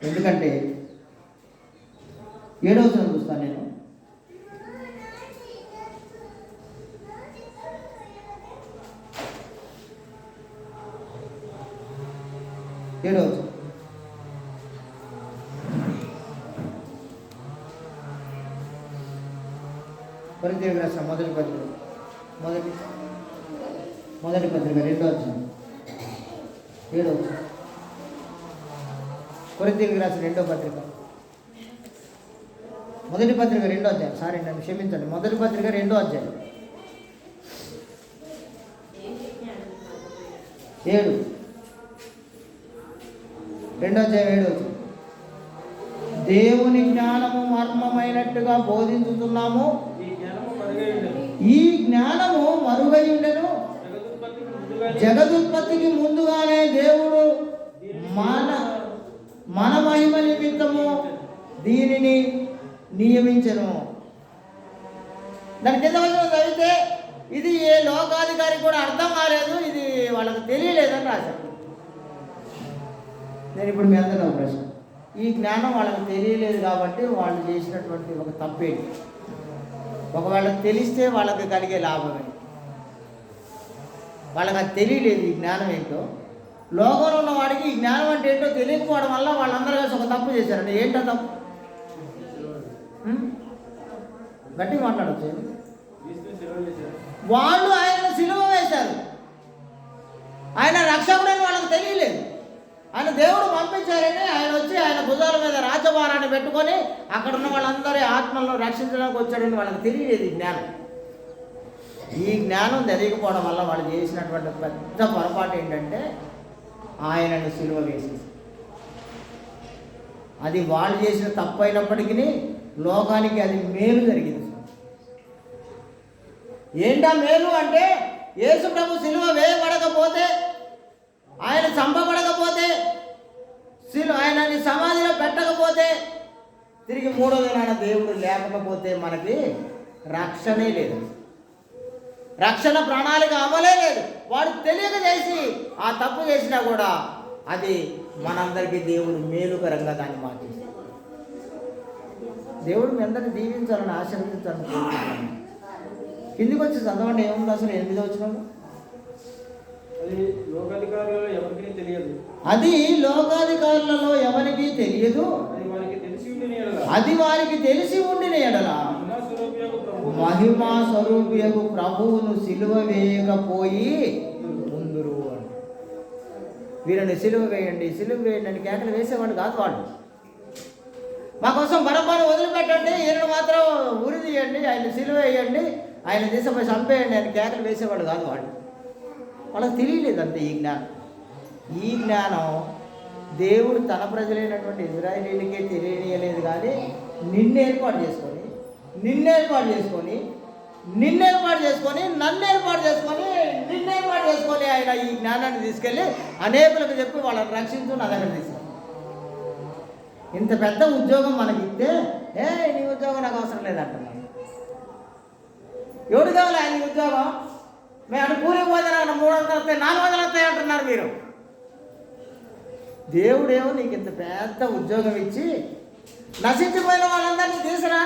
ఎందుకంటే 7వ వచనం చూస్తాను నేను. కొరింథీయులకు రాసిన మొదటి పత్రిక 2వ అధ్యాయం 7వ వచనం. కొరింథీయులకు రాసిన 2వ పత్రిక, మొదటి పత్రిక 2వ అధ్యాయం. సారీ, నన్ను క్షమించండి. మొదటి పత్రిక 2వ అధ్యాయం 7, 2వ అధ్యాయం 7వ వచనం. దేవుని జ్ఞానము మర్మమైనట్టుగా బోధించుతున్నాము, ఈ జ్ఞానము జగదుత్పత్తికి ముందుగానే దేవుడు మన మన మహిమ నిమిత్తము దీనిని నియమించను. దాని కింద వచ్చిన చదివితే ఇది ఏ లోకాధికారికి కూడా అర్థం కాలేదు, ఇది వాళ్ళకి తెలియలేదని రాశారు. నేను ఇప్పుడు మీ అందరూ ప్రశ్న, ఈ జ్ఞానం వాళ్ళకి తెలియలేదు కాబట్టి వాళ్ళు చేసినటువంటి ఒక తప్పేంటి? ఒకవేళ తెలిస్తే వాళ్ళకి కలిగే లాభమే. వాళ్ళకి అది తెలియలేదు, ఈ జ్ఞానం ఏంటో. లోకంలో ఉన్న వాడికి ఈ జ్ఞానం అంటే ఏంటో తెలియకపోవడం వల్ల వాళ్ళందరూ కలిసి ఒక తప్పు చేశారండి. ఏంటో తప్పు? గట్టిగా మాట్లాడచ్చు. వాళ్ళు ఆయనను సిలువ వేశారు. ఆయన రక్షకుడని వాళ్ళకి తెలియలేదు. ఆయన దేవుడు పంపించారని ఆయన వచ్చి ఆయన భుజాల మీద రాజభారాన్ని పెట్టుకొని అక్కడ ఉన్న వాళ్ళందరి ఆత్మలను రక్షించడానికి వచ్చాడని వాళ్ళకి తెలియలేదు ఈ జ్ఞానం. ఈ జ్ఞానం తెలియకపోవడం వల్ల వాళ్ళు చేసినటువంటి పెద్ద పొరపాటు ఏంటంటే ఆయనను సిలువ వేసేసి, అది వాళ్ళు చేసిన తప్పు అయినప్పటికీ లోకానికి అది మేలు జరిగింది. ఏంటా మేలు అంటే, యేసు ప్రభు సిలువ వేయబడకపోతే, ఆయన చంపబడకపోతే, ఆయనని సమాధిలో పెట్టకపోతే, తిరిగి మూడో దినాన దేవుడు లేకపోతే మనకి రక్షణే లేదు, రక్షణ ప్రణాళిక అమలే లేదు. వాడు తెలియక చేసి ఆ తప్పు చేసినా కూడా అది మనందరికీ దేవుడు మేలుకరంగా దాన్ని మార్చేస్తాడు. దేవుడు మీ అందరినీ దీవించాలని ఆశీర్వదించాలని కోరుకుంటున్నాను. కిందికి వచ్చి చదవండి, ఏముంది అసలు 8వ వచనం. అది లోకాధికారులలో ఎవరికీ తెలియదు, అది వారికి తెలిసి ఉండిన ఎడల మహిమా స్వరూపియగు ప్రభువును సిలువ వేయకపోయి ముందురు అని. వీరిని సిలువ వేయండి, సిలువ వేయండి అని కేకలు వేసేవాడు కాదు వాళ్ళు. మా కోసం బరబ్బను వదిలిపెట్టండి, ఈయన మాత్రం ఉరి తీయండి, ఆయన సిలువ వేయండి, ఆయన తీసుకుపోయి చంపేయండి అని కేకలు వేసేవాడు కాదు వాళ్ళు. వాళ్ళకి తెలియలేదు అంతే ఈ జ్ఞానం. ఈ జ్ఞానం దేవుడు తన ప్రజలైనటువంటి ఇజ్రాయేలీలకే తెలియలేదు, కానీ నిన్ను ఏర్పాటు చేసుకొని నన్ను ఏర్పాటు చేసుకొని ఆయన ఈ జ్ఞానాన్ని తీసుకెళ్ళి అనేకులకు చెప్పి వాళ్ళని రక్షించు నా దగ్గర తీసుకెళ్ళి. ఇంత పెద్ద ఉద్యోగం మనకి ఇస్తే నీ ఉద్యోగం నాకు అవసరం లేదంటున్నాను. ఎవడు కావాలి ఆయన ఉద్యోగం? మేము అటు కూలికి పోతే 300 వస్తాయి, 400 వస్తాయి అంటున్నారు మీరు. దేవుడేమో నీకు ఇంత పెద్ద ఉద్యోగం ఇచ్చి నశించిపోయిన వాళ్ళందరినీ తీసుకురా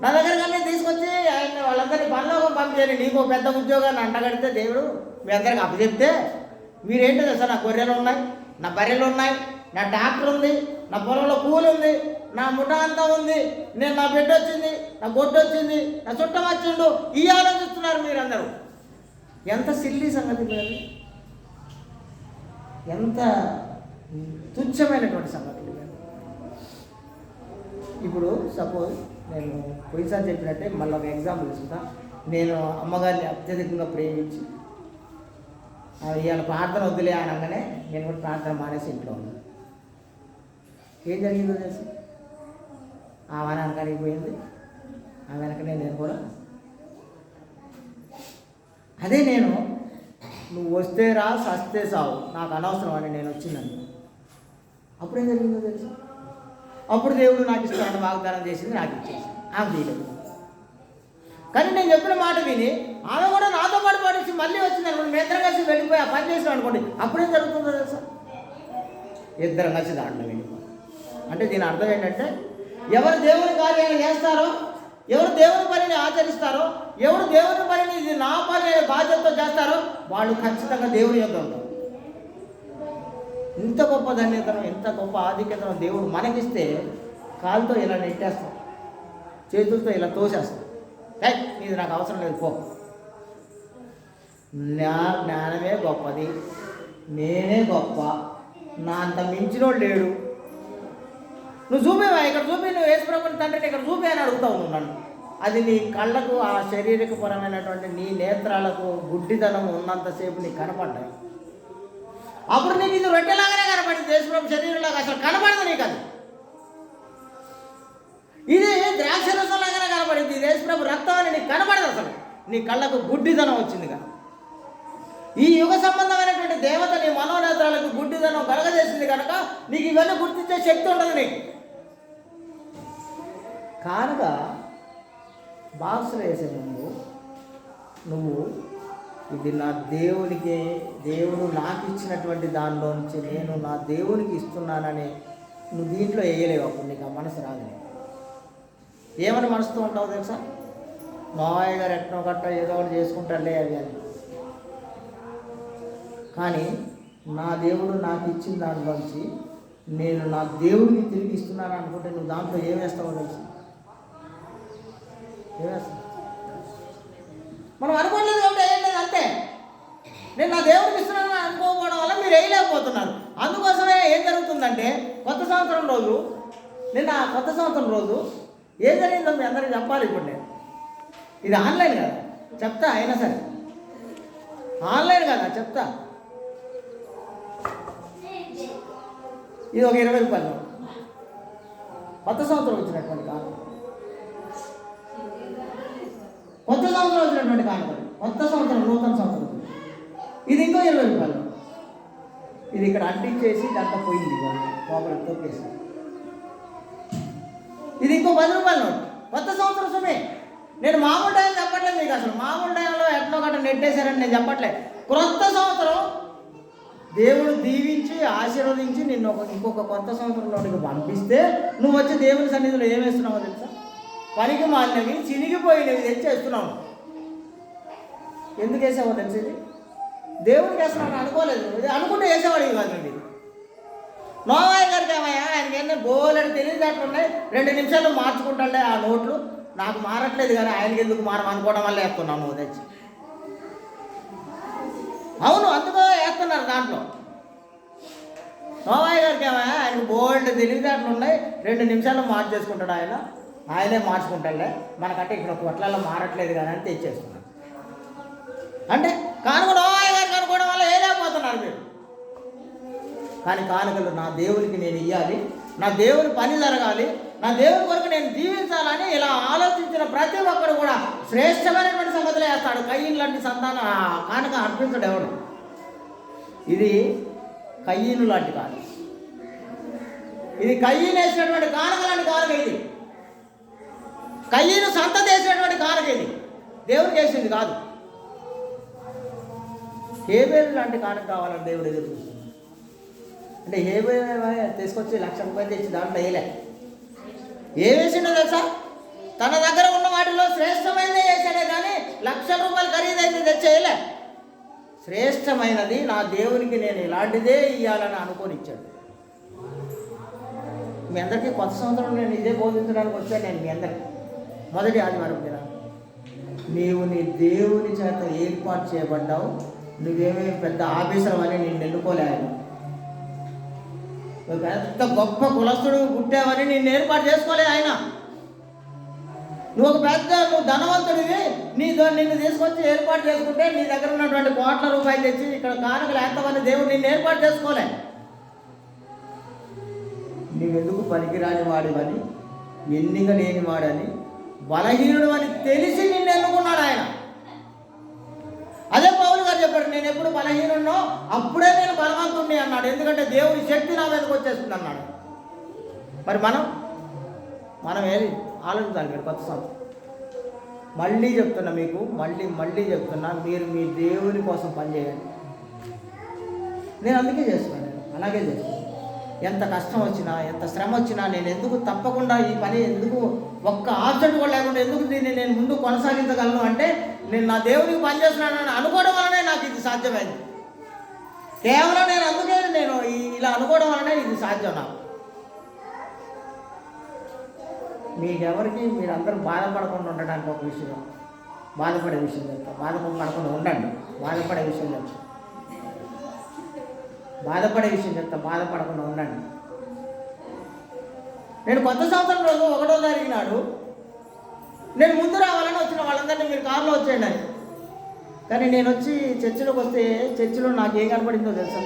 నా దగ్గరికి తీసుకొచ్చి ఆయన వాళ్ళందరినీ పరలోకం పంపించాలి. నీకు పెద్ద ఉద్యోగాన్ని అంటగడితే దేవుడు మీ అందరికి అప్పచెప్తే మీరేంటో తెలుసా, నా గొర్రెలు ఉన్నాయి, నా బర్రెలు ఉన్నాయి, నా ట్రాక్టర్ ఉంది, నా పొలంలో కూలి ఉంది, నా ముఠా అంతా ఉంది, నేను నా బిడ్డ వచ్చింది, నా గొడ్డు వచ్చింది, నా చుట్టం వచ్చిండు, ఈ ఆలోచిస్తున్నారు మీరందరూ. ఎంత సిల్లీ సంగతి లేదు, ఎంత తుచ్చమైనటువంటి సంగతి. ఇప్పుడు సపోజ్ నేను పోయినసారి చెప్పినట్టే మళ్ళీ ఒక ఎగ్జాంపుల్ తీసుకుంటా. నేను అమ్మగారిని అత్యధికంగా ప్రేమించి ఇవాళ ప్రార్థన వద్దులే అనగానే నేను కూడా ప్రార్థన మానేసి ఇంట్లో ఉన్నాను. ఏం జరిగిందో తెలుసు, ఆమె వెనకానికి పోయింది, ఆమె వెనకనే నేను కూడా. అదే నేను నువ్వు వస్తే రా, సస్తే సావు, నాకు అనవసరం అని నేను వచ్చిందని. అప్పుడేం జరిగిందో తెలుసు, అప్పుడు దేవుడు నాకు ఇస్తానని వాగ్దానం చేసింది, నాకు ఇచ్చేసి ఆమె తీయలేదు. కానీ నేను చెప్పిన మాట విని ఆమె కూడా నాతో పాటు పడిచి మళ్ళీ వచ్చింది అనుకోండి, మేము ఇద్దరం కలిసి వెళ్ళిపోయి ఆ పని చేసినాం అనుకోండి, అప్పుడేం జరుగుతుందో తెలుసా, ఇద్దరం కలిసి దాంట్లో వెళ్ళిపోయి. అంటే దీని అర్థం ఏంటంటే, ఎవరు దేవుని కార్యాలు చేస్తారో, ఎవరు దేవుని పనిని ఆచరిస్తారో, ఎవరు దేవుని పనిని ఇది నా పని బాధ్యతతో చేస్తారో వాళ్ళు ఖచ్చితంగా దేవుని యొక్క ఉంటారు. ఇంత గొప్ప ధన్యతను, ఎంత గొప్ప ఆధిక్యతను దేవుడు మనకిస్తే కాలుతో ఇలా నెట్టేస్తాం, చేతులతో ఇలా తోసేస్తాం. ఇది నాకు అవసరం లేదు పో, నా జ్ఞానమే గొప్పది, నేనే గొప్ప, నా అంత మించినోడు లేడు, నువ్వు చూపేవా ఇక్కడ చూపి, నువ్వు యేసుప్రభుని తండ్రిని ఇక్కడ చూపి అని అడుగుతావు నువ్వు నన్ను. అది నీ కళ్ళకు, ఆ శారీరకపరమైనటువంటి నీ నేత్రాలకు గుడ్డితనం ఉన్నంతసేపు నీకు కనపడ్డాయి. అప్పుడు నీకు ఇది రొట్టెలాగానే కనపడింది, యేసుప్రభు శరీరంలాగా అసలు కనపడదు నీకు. అది ఇది ద్రాక్ష రసంలాగానే కనపడింది, యేసుప్రభు రక్తం అని నీకు కనపడదు. అసలు నీ కళ్ళకు గుడ్డితనం వచ్చిందిగా. ఈ యుగ సంబంధమైనటువంటి దేవత నీ మనోనేత్రాలకు గుడ్డిదనం కలగజేసింది కనుక నీకు ఇవన్నీ గుర్తించే శక్తి ఉండదు నీకు. కనుక బాక్సులు వేసే ముందు నువ్వు ఇది నా దేవునికి, దేవుడు నాకు ఇచ్చినటువంటి దానిలోంచి నేను నా దేవునికి ఇస్తున్నానని నువ్వు దీంట్లో వేయలేవు. అప్పుడు నీకు ఆ మనసు రాదు. ఏమని మనసుతో ఉంటావు తెలుసా? మావయ్య గారు ఎట్నో గట్ట ఏదో ఒకటి చేసుకుంటారులే అవి అని. కానీ నా దేవుడు నాకు ఇచ్చిన దాంట్లోంచి నేను నా దేవుడికి తిరిగి ఇస్తున్నాను అనుకుంటే నువ్వు దాంట్లో ఏం వేస్తావో తెలుసు? ఏమేస్తావు? మనం అనుకోవట్లేదు కాబట్టి వేయలేదు అంతే. నేను నా దేవుడికి ఇస్తున్నాను అనుకోకపోవడం వల్ల మీరు వేయలేకపోతున్నారు. అందుకోసమే ఏం జరుగుతుందంటే కొత్త సంవత్సరం రోజు, నిన్న కొత్త సంవత్సరం రోజు ఏం జరిగిందో మీ అందరికీ చెప్పాలి. ఇప్పుడు నేను ఇది ఆన్లైన్ కదా చెప్తా, అయినా సరే ఆన్లైన్ కదా చెప్తా. ఇది ఒక 20 రూపాయలు కొత్త సంవత్సరం వచ్చినటువంటి కానుక, కొత్త సంవత్సరం వచ్చినటువంటి కానుక, కొత్త సంవత్సరం నూతన సంవత్సరం. ఇది ఇంకో 20 రూపాయలు. ఇది ఇక్కడ అంటించేసి దాంట్లో పోయింది లోపల తొక్కేసి. ఇది ఇంకో 10 రూపాయల నోట్. కొత్త సంవత్సరం సమయం. నేను మామూలు టైం చెప్పట్లేదు మీకు. అసలు మామూలు టైంలో ఎట్లా గట్ట నెట్టేశారని నేను చెప్పట్లేదు. క్రొత్త సంవత్సరం దేవుడు దీవించి ఆశీర్వదించి నిన్ను ఇంకొక కొత్త సంవత్సరంలోనికి పంపిస్తే నువ్వు వచ్చి దేవుని సన్నిధిలో ఏం వేస్తున్నావో తెలుసా? పనికి మాలినవి చినిగిపోయినవి తెచ్చేస్తున్నావు. ఎందుకు వేసావో తెలుసు? ఇది దేవుడికి వేస్తున్నాను అనుకోలేదు. ఇది అనుకుంటే వేసేవాడివి కాదు. ఇది నోవాయి గారికి ఏమయ్యా, ఆయనకి ఏంటంటే బోలెడు తెలియదేట్లు ఉన్నాయి. 2 నిమిషాల్లో మార్చుకుంటాడే ఆ నోట్లు. నాకు మారట్లేదు కానీ ఆయనకి ఎందుకు మారమనుకోవడం వల్ల వేస్తున్నావు నువ్వు తెచ్చి. అవును, అందుకో వేస్తున్నారు దాంట్లో. నోవాయి గారికి ఏమయ్యా, ఆయనకు బోల్డ్ తెలివితేటలు ఉన్నాయి. 2 నిమిషాల్లో మార్చేసుకుంటాడు ఆయన. ఆయనే మార్చుకుంటాడులే, మనకంటే ఇక్కడ కొట్లలో మారట్లేదు కానీ అని తెచ్చేస్తున్నారు. అంటే కానుక నోవాయి గారికి అనుకోవడం వల్ల వేయలేకపోతున్నారు మీరు. కానీ కానుకలు నా దేవునికి నేను ఇవ్వాలి, నా దేవుని పని జరగాలి, నా దేవుని కొరకు నేను జీవించాలని ఇలా ఆలోచించిన ప్రతి ఒక్కడు కూడా శ్రేష్టమైనటువంటి సంగతులు వేస్తాడు. కయ్యను లాంటి సంతానం కానుక అర్పించడు ఎవడు. ఇది కయ్యను లాంటి కానుక. ఇది కయ్యను వేసినటువంటి కానుక లాంటి కానుక. ఇది కయ్యను సంతతి వేసినటువంటి కానుక. ఇది దేవుడికి వేసింది కాదు. హేబేలు లాంటి కానుక కావాలని దేవుడు ఎదురు చూస్తున్నాడు. అంటే హేబేలు తీసుకొచ్చి 1,00,000 రూపాయలు తెచ్చి దాంట్లో వేయలే. ఏం వేసిండో తెలుసా? తన దగ్గర ఉన్న వాటిలో శ్రేష్టమైనదే వేసాడే కానీ 1,00,000 రూపాయలు ఖరీదైతే తెచ్చేయలే. శ్రేష్టమైనది నా దేవునికి నేను ఇలాంటిదే ఇవ్వాలని అనుకొని ఇచ్చాడు. మీ అందరికీ కొత్త సంవత్సరం నేను ఇదే బోధించడానికి వచ్చాను. నేను మీ అందరికీ మొదటి ఆదివారం దిన నీవు నీ దేవుని చేత ఏర్పాటు చేయబడ్డావు. నువ్వేమీ పెద్ద ఆఫీసర్ అని నిన్ను ఎన్నుకోలేను. పెద్ద గొప్ప కులస్తుడు పుట్టావని నిన్ను ఏర్పాటు చేసుకోలే ఆయన. నువ్వు ధనవంతుడివి, నిన్ను తీసుకొచ్చి ఏర్పాటు చేసుకుంటే నీ దగ్గర ఉన్నటువంటి కోట్ల రూపాయలు తెచ్చి ఇక్కడ కానుకలు వేస్తామని దేవుడు నిన్ను ఏర్పాటు చేసుకోలే. నువ్వెందుకు పనికిరాని వాడివని, ఎన్నిక లేని వాడని, బలహీనుడు అని తెలిసి నిన్ను ఎన్నుకున్నాడు ఆయన. అదే పౌలు గారు చెప్పాడు, నేను ఎప్పుడు బలహీనున్నో అప్పుడే నేను బలవంతుణ్ణి అన్నాడు. ఎందుకంటే దేవుడి శక్తి నా మీదకి వచ్చేస్తుంది అన్నాడు. మరి మనం ఏది ఆలోచించాలి. మీరు కొత్త సంవత్సరం మళ్ళీ చెప్తున్నా మీకు, మళ్ళీ చెప్తున్నా, మీరు మీ దేవుని కోసం పనిచేయండి. నేను అందుకే చేస్తున్నాను. నేను అలాగే చేస్తున్నాను. ఎంత కష్టం వచ్చినా, ఎంత శ్రమ వచ్చినా నేను ఎందుకు తప్పకుండా ఈ పని ఎందుకు ఒక్క ఆబ్జెక్ట్ కూడా లేకుండా ఎందుకు దీన్ని నేను ముందు కొనసాగించగలను అంటే నేను నా దేవునికి పనిచేస్తున్నానని అనుకోవడం వల్లనే నాకు ఇది సాధ్యమైంది. కేవలం నేను ఇలా అనుకోవడం వల్లనే ఇది సాధ్యం నాకు. మీకెవరికి మీరందరూ బాధపడకుండా ఉండడానికి ఒక విషయం, బాధపడే విషయం చెప్తా. బాధపడకుండా ఉండండి. బాధపడే విషయం చెప్తా. బాధపడకుండా ఉండండి. నేను కొత్త సంవత్సరం రోజు 1వ తారీఖు నాడు నేను ముందు రావాలని వచ్చిన వాళ్ళందరినీ మీరు కారులో వచ్చేయండి అని. కానీ నేను వచ్చి చర్చిలోకి వస్తే చర్చిలో నాకు ఏం కనపడిందో తెలుసా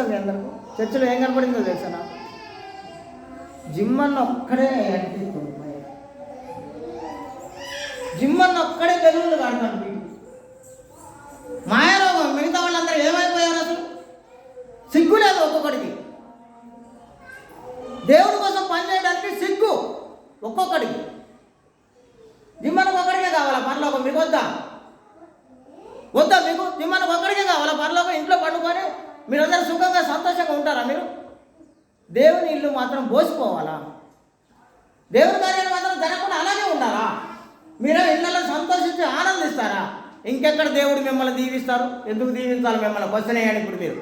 మీ అందరికీ? చర్చిలో ఏం కనపడిందో తెలుసా? నాకు జిమ్మన్న ఒక్కడే జిమ్మన్న ఒక్కడే తెలుగులు కాడతాను. ఒక్కొక్కడికి. జిమ్మనకు ఒక్కడికే కావాలా పరలోకం? మీకు వద్దా? మీకు జిమ్మనకు ఒక్కడికే కావాలా పరలోకం? ఇంట్లో పండుకొని మీరందరూ సుఖంగా సంతోషంగా ఉంటారా? మీరు దేవుని ఇల్లు మాత్రం పోసిపోవాలా? దేవుని కార్యాలు మాత్రం జరగకుండా అలాగే ఉండాలా? మీరే ఇళ్ళలో సంతోషించి ఆనందిస్తారా? ఇంకెక్కడ దేవుడు మిమ్మల్ని దీవిస్తారు? ఎందుకు దీవించాలి మిమ్మల్ని? క్వశ్చన్ వేయండి. ఇప్పుడు మీరు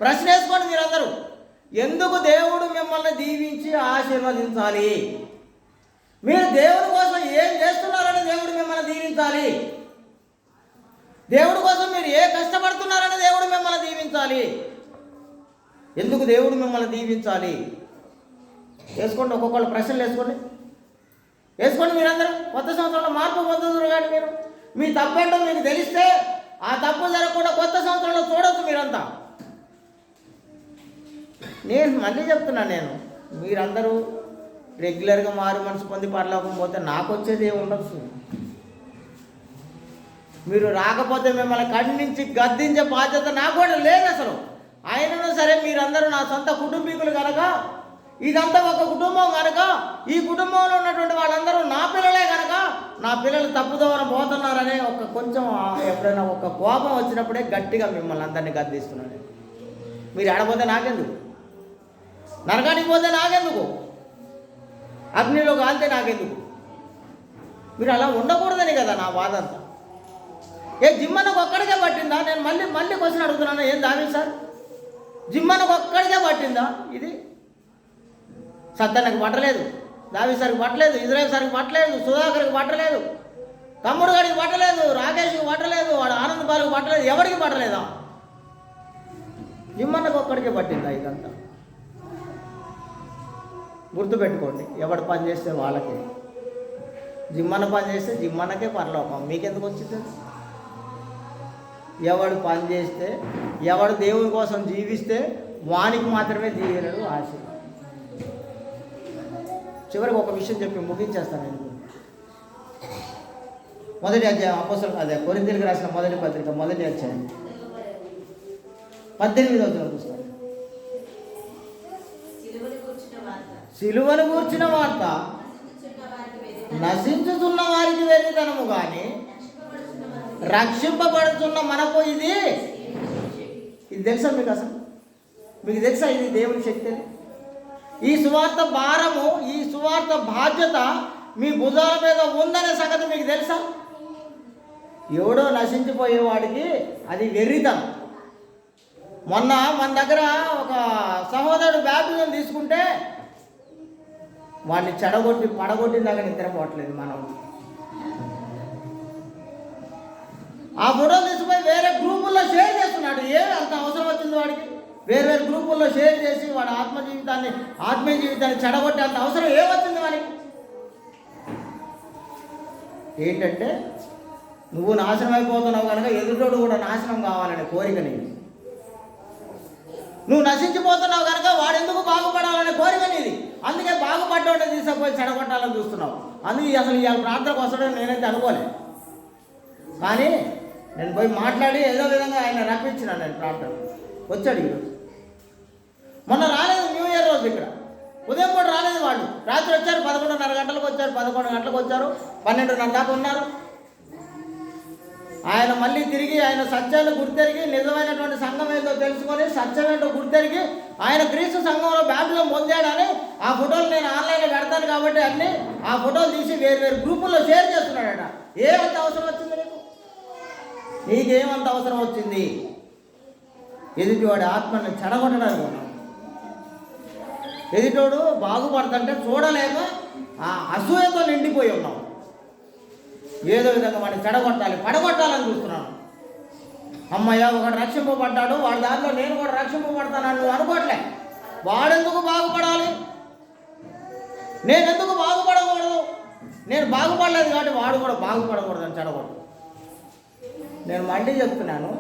ప్రశ్న వేసుకోండి మీరందరూ. ఎందుకు దేవుడు మిమ్మల్ని దీవించి ఆశీర్వదించాలి? మీరు దేవుడి కోసం ఏం చేస్తున్నారని దేవుడు మిమ్మల్ని దీవించాలి? దేవుడి కోసం మీరు ఏ కష్టపడుతున్నారని దేవుడు మిమ్మల్ని దీవించాలి? ఎందుకు దేవుడు మిమ్మల్ని దీవించాలి? వేసుకోండి, ఒక్కొక్కళ్ళు ప్రశ్నలు వేసుకోండి మీరందరూ. కొత్త సంవత్సరంలో మార్పు పొందుతున్నారు. కానీ మీరు మీ తప్పేంటో మీకు తెలిస్తే ఆ తప్పు జరగకుండా కొత్త సంవత్సరంలో చూడొచ్చు మీరంతా. నేను మళ్ళీ చెప్తున్నాను, మీరందరూ రెగ్యులర్గా మారు మనసు పొంది పరలోకం పోతే నాకు వచ్చేది ఏమి ఉండదు. మీరు రాకపోతే మిమ్మల్ని ఖండించి గద్దించే బాధ్యత నాకు కూడా లేదు అసలు. అయినను సరే మీరందరూ నా సొంత కుటుంబీకులు కనుక, ఇదంతా ఒక కుటుంబం కనుక, ఈ కుటుంబంలో ఉన్నటువంటి వాళ్ళందరూ నా పిల్లలే కనుక, నా పిల్లలు తప్పుదోవన పోతున్నారనే కొంచెం ఎప్పుడైనా ఒక కోపం వచ్చినప్పుడే గట్టిగా మిమ్మల్ని అందరినీ గద్దిస్తున్నాను. మీరు ఆడపోతే నాకెందుకు? నరకానికి పోతే నాకెందుకు? అగ్నిలో కాలితే నాకెందుకు? మీరు అలా ఉండకూడదని కదా నా బాధ అంతా. జిమ్మనకు ఒక్కడికే పట్టిందా? నేను మళ్ళీ క్వశ్చన్ అడుగుతున్నాను. ఏం దావి సార్, జిమ్మనకు ఒక్కడికే పట్టిందా ఇది? సత్తన్నకి పట్టలేదు, దావి సార్కి పట్టలేదు, ఇజ్రాయల్ సార్కి పట్టలేదు, సుధాకర్కి పట్టలేదు, తమ్ముడు గారికి పట్టలేదు, రాకేష్కి పట్టలేదు, వాడు ఆనంద్ బాలకు పట్టలేదు, ఎవరికి పట్టలేదా? జిమ్మన్నకు ఒక్కడికే పట్టిందా ఇదంతా? గుర్తుపెట్టుకోండి, ఎవడు పని చేస్తే వాళ్ళకే. జిమ్మన్న పని చేస్తే జిమ్మన్నకే పరలోకం, మీకెందుకు వచ్చింది? ఎవడు పని చేస్తే, ఎవడు దేవుని కోసం జీవిస్తే వానికి మాత్రమే దీవెనలు ఆశీర్వాదం. చివరికి ఒక విషయం చెప్పి ముగించేస్తాను నేను. మొదటి అధ్యాయం అపోస్తలుల కొరింథీయులకు రాసిన మొదటి పత్రిక మొదటి అధ్యాయం 18వ వచనం చూస్తాను. సిలువను గూర్చిన వార్త నశించుతున్న వారికి వెర్రితనము కానీ రక్షింపబడుతున్న మనకు ఇది తెలుసా మీకు? అసలు మీకు తెలుసా ఇది దేవుని శక్తి? ఈ సువార్త భారము, ఈ సువార్త బాధ్యత మీ భుజాల మీద ఉందనే సంగతి మీకు తెలుసా? ఎవడో నశించిపోయేవాడికి అది వెర్రితనం. మొన్న మన దగ్గర ఒక సహోదరుడు బ్యాప్టిజం తీసుకుంటే వాడిని పడగొట్టిన దాకా నిద్రపోవట్లేదు మనం. ఆ ఫోటో తీసుకుపోయి వేరే గ్రూపుల్లో షేర్ చేస్తున్నాడు. అంత అవసరం వచ్చింది వాడికి? వేరే గ్రూపుల్లో షేర్ చేసి వాడి ఆత్మీయ జీవితాన్ని చెడగొట్టే అంత అవసరం ఏమొచ్చింది వాడికి? ఏంటంటే నువ్వు నాశనం అయిపోతున్నావు కనుక ఎదుటోడు కూడా నాశనం కావాలనే కోరిక నీది. నువ్వు నశించిపోతున్నావు కనుక వాడెందుకు బాగుపడాలనే కోరిక నీది. అందుకే బాగుపడ్డోడే తీసుకుపోయి చెడగొట్టాలని చూస్తున్నావు. అందుకే అసలు ఇవాళ ప్రార్థనకు వస్తాడని నేనైతే అనుకోలే. కానీ నేను పోయి మాట్లాడి ఏదో విధంగా ఆయన రప్పించినాను. నేను ప్రార్థన వచ్చాడు ఈరోజు. మొన్న రాలేదు న్యూ ఇయర్ రోజు, ఇక్కడ ఉదయం కూడా రాలేదు. వాళ్ళు రాత్రి వచ్చారు, 11:30 గంటలకు వచ్చారు, 11 గంటలకు వచ్చారు, 12:30 దాకా ఉన్నారు. ఆయన మళ్ళీ తిరిగి ఆయన సత్యాన్ని గుర్తెరిగి నిజమైనటువంటి సంఘం ఏదో తెలుసుకొని సత్యం ఏంటో గుర్తెరిగి ఆయన క్రీస్తు సంఘంలో బ్యాప్టిజం పొందాడని ఆ ఫోటోలు నేను ఆన్లైన్లో పెడతాను కాబట్టి అన్నీ ఆ ఫోటోలు తీసి వేరు గ్రూపుల్లో షేర్ చేస్తున్నాడట. ఏమంత అవసరం వచ్చింది నీకు? నీకేమంత అవసరం వచ్చింది? ఎదుటివాడి ఆత్మని చెడగొట్టడానికి ఉన్నావు. ఎదుటోడు బాగుపడుతుంటే చూడలేక ఆ అసూయతో నిండిపోయి ఉన్నావు. ఏదో విధంగా వాడిని పడగొట్టాలని చూస్తున్నాను. అమ్మయ్య ఒకడు రక్షింపబడ్డాడు, వాడి దాంట్లో నేను కూడా రక్షింపబడతానని నువ్వు అనుకోవట్లే. వాడెందుకు బాగుపడాలి? నేనెందుకు బాగుపడకూడదు? నేను బాగుపడలేదు కాబట్టి వాడు కూడా బాగుపడకూడదని చెడగొట్టు. నేను మళ్ళీ చెప్తున్నాను,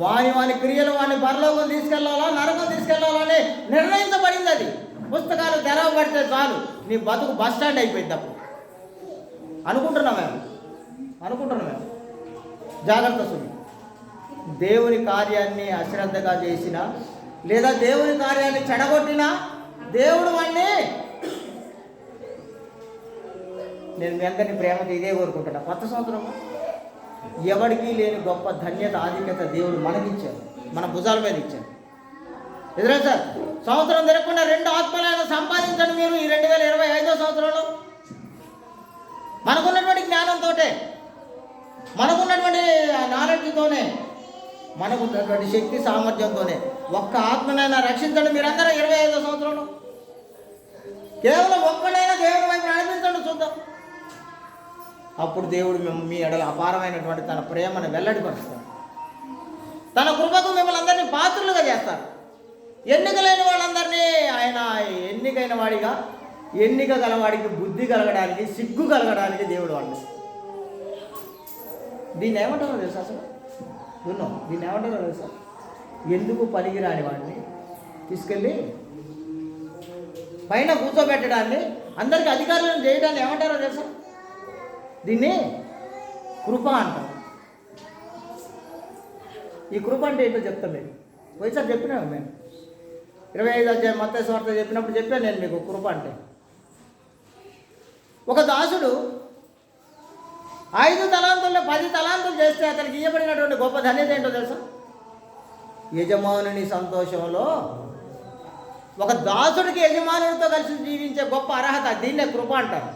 వాని క్రియలు వాని పరలోకం తీసుకెళ్లాలా నరకం తీసుకెళ్లాలని నిర్ణయించబడింది. అది పుస్తకాలు తెరవబడితే చాలు నీ బతుకు బస్ స్టాండ్ అయిపోయింది. అప్పుడు అనుకుంటున్నాం మేము. జాగ్రత్త సుమి. దేవుని కార్యాన్ని అశ్రద్ధగా చేసినా లేదా దేవుని కార్యాన్ని చెడగొట్టినా దేవుడు వాడిని నేను మీ అందరినీ ప్రేమతో ఇదే కోరుకుంటున్నా. కొత్త సంవత్సరం ఎవరికీ లేని గొప్ప ధన్యత, ఆధిక్యత దేవుడు మనకిచ్చాడు, మన భుజాల మీద ఇచ్చాడు. ఎదురా సార్, సంవత్సరం తిరగకుండా 2 ఆత్మలను సంపాదించండి మీరు ఈ 2025వ సంవత్సరంలో. మనకున్నటువంటి జ్ఞానంతో, మనకున్నటువంటి నాలెడ్జ్తోనే, మనకున్నటువంటి శక్తి సామర్థ్యంతోనే ఒక్క ఆత్మనైనా రక్షించండి మీరందరూ 25వ సంవత్సరంలో. కేవలం ఒక్కడైనా దేవుడి వైపు నడిపించండి చూద్దాం. అప్పుడు దేవుడు మీ ఎడల అపారమైనటువంటి తన ప్రేమను వెల్లడిపరుస్తాడు. తన కృపకు మిమ్మల్ని అందరినీ పాత్రులుగా చేస్తారు. ఎన్నిక లేని వాళ్ళందరినీ ఆయన ఎన్నికైన వాడిగా, ఎన్నిక గలవాడికి బుద్ధి కలగడానికి, సిగ్గు కలగడానికి దేవుడు వాళ్ళు. దీన్ని ఏమంటారో తెలుసా అసలు? విన్నాం, దీన్ని ఏమంటారో తెలుసా? ఎందుకు పనికిరాని వాడిని తీసుకెళ్ళి పైన కూర్చోబెట్టడాన్ని, అందరికీ అధికారులను చేయడాన్ని ఏమంటారో తెలుసా? దీన్ని కృప అంటారు. ఈ కృప అంటే ఏంటో చెప్తాను మీకు. పోయిసారి చెప్పినాను నేను 25వ అధ్యాయం మత్తయి సువార్త చెప్పినప్పుడు చెప్పాను నేను మీకు కృప అంటే. ఒక దాసుడు 5 తలాంతుల్లో 10 తలాంతులు చేస్తే అతనికి ఇవ్వబడినటువంటి గొప్ప ధన్యత ఏంటో తెలుసా? యజమానుని సంతోషంలో ఒక దాసుడికి యజమానుడితో కలిసి జీవించే గొప్ప అర్హత, దీన్నే కృప అంటారు.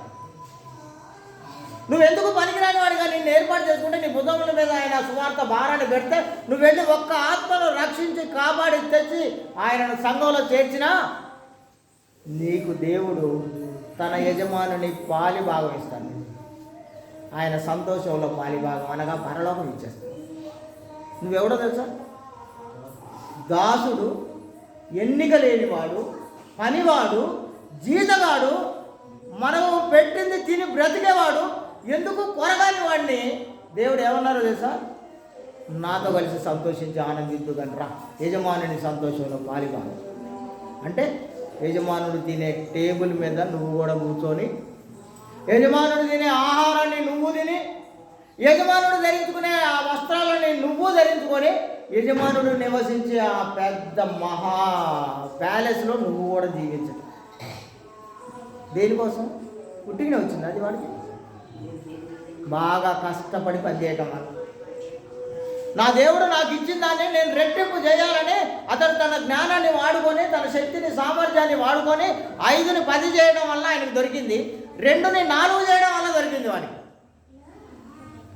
నువ్వెందుకు పనికిరాని వాడిగా నిన్ను ఏర్పాటు చేసుకుంటే నీ భుజముల మీద ఆయన సువార్త భారాన్ని పెడితే నువ్వు వెళ్ళి ఒక్క ఆత్మను రక్షించి కాపాడి తెచ్చి ఆయనను సంఘంలో చేర్చినా నీకు దేవుడు తన యజమానుని పాలి భాగం ఇస్తాడు. ఆయన సంతోషంలో పాలి భాగం అనగా పరలోకం ఇచ్చేస్తాడు. నువ్వెవడో తెలుసా? దాసుడు, ఎన్నిక లేనివాడు, పనివాడు, జీతగాడు, మనం పెట్టింది తిని బ్రతికేవాడు, ఎందుకు కొరగాని వాడిని దేవుడు ఏమన్నారో తెలుసా? నాతో కలిసి సంతోషించి ఆనందిద్దుగని రా, యజమానుని సంతోషంలో పాలిభాగం. అంటే యజమానుడు తినే టేబుల్ మీద నువ్వు కూడా కూర్చొని, యజమానుడు తినే ఆహారాన్ని నువ్వు తిని, యజమానుడు ధరించుకునే ఆ వస్త్రాలని నువ్వు ధరించుకొని, యజమానుడు నివసించే ఆ పెద్ద మహా ప్యాలెస్లో నువ్వు కూడా జీవించడం. దేనికోసం? పుట్టినే వచ్చింది అది వాడికి. బాగా కష్టపడి పనిచేయటం వల్ల నా దేవుడు నాకు ఇచ్చిన దాన్ని నేను రెట్టింపు చేయాలని అతడు తన జ్ఞానాన్ని వాడుకొని, తన శక్తిని, సామర్థ్యాన్ని వాడుకొని 5ని 10 చేయడం వల్ల ఆయనకు దొరికింది, 2ని 4 చేయడం వల్ల దొరికింది వాడికి.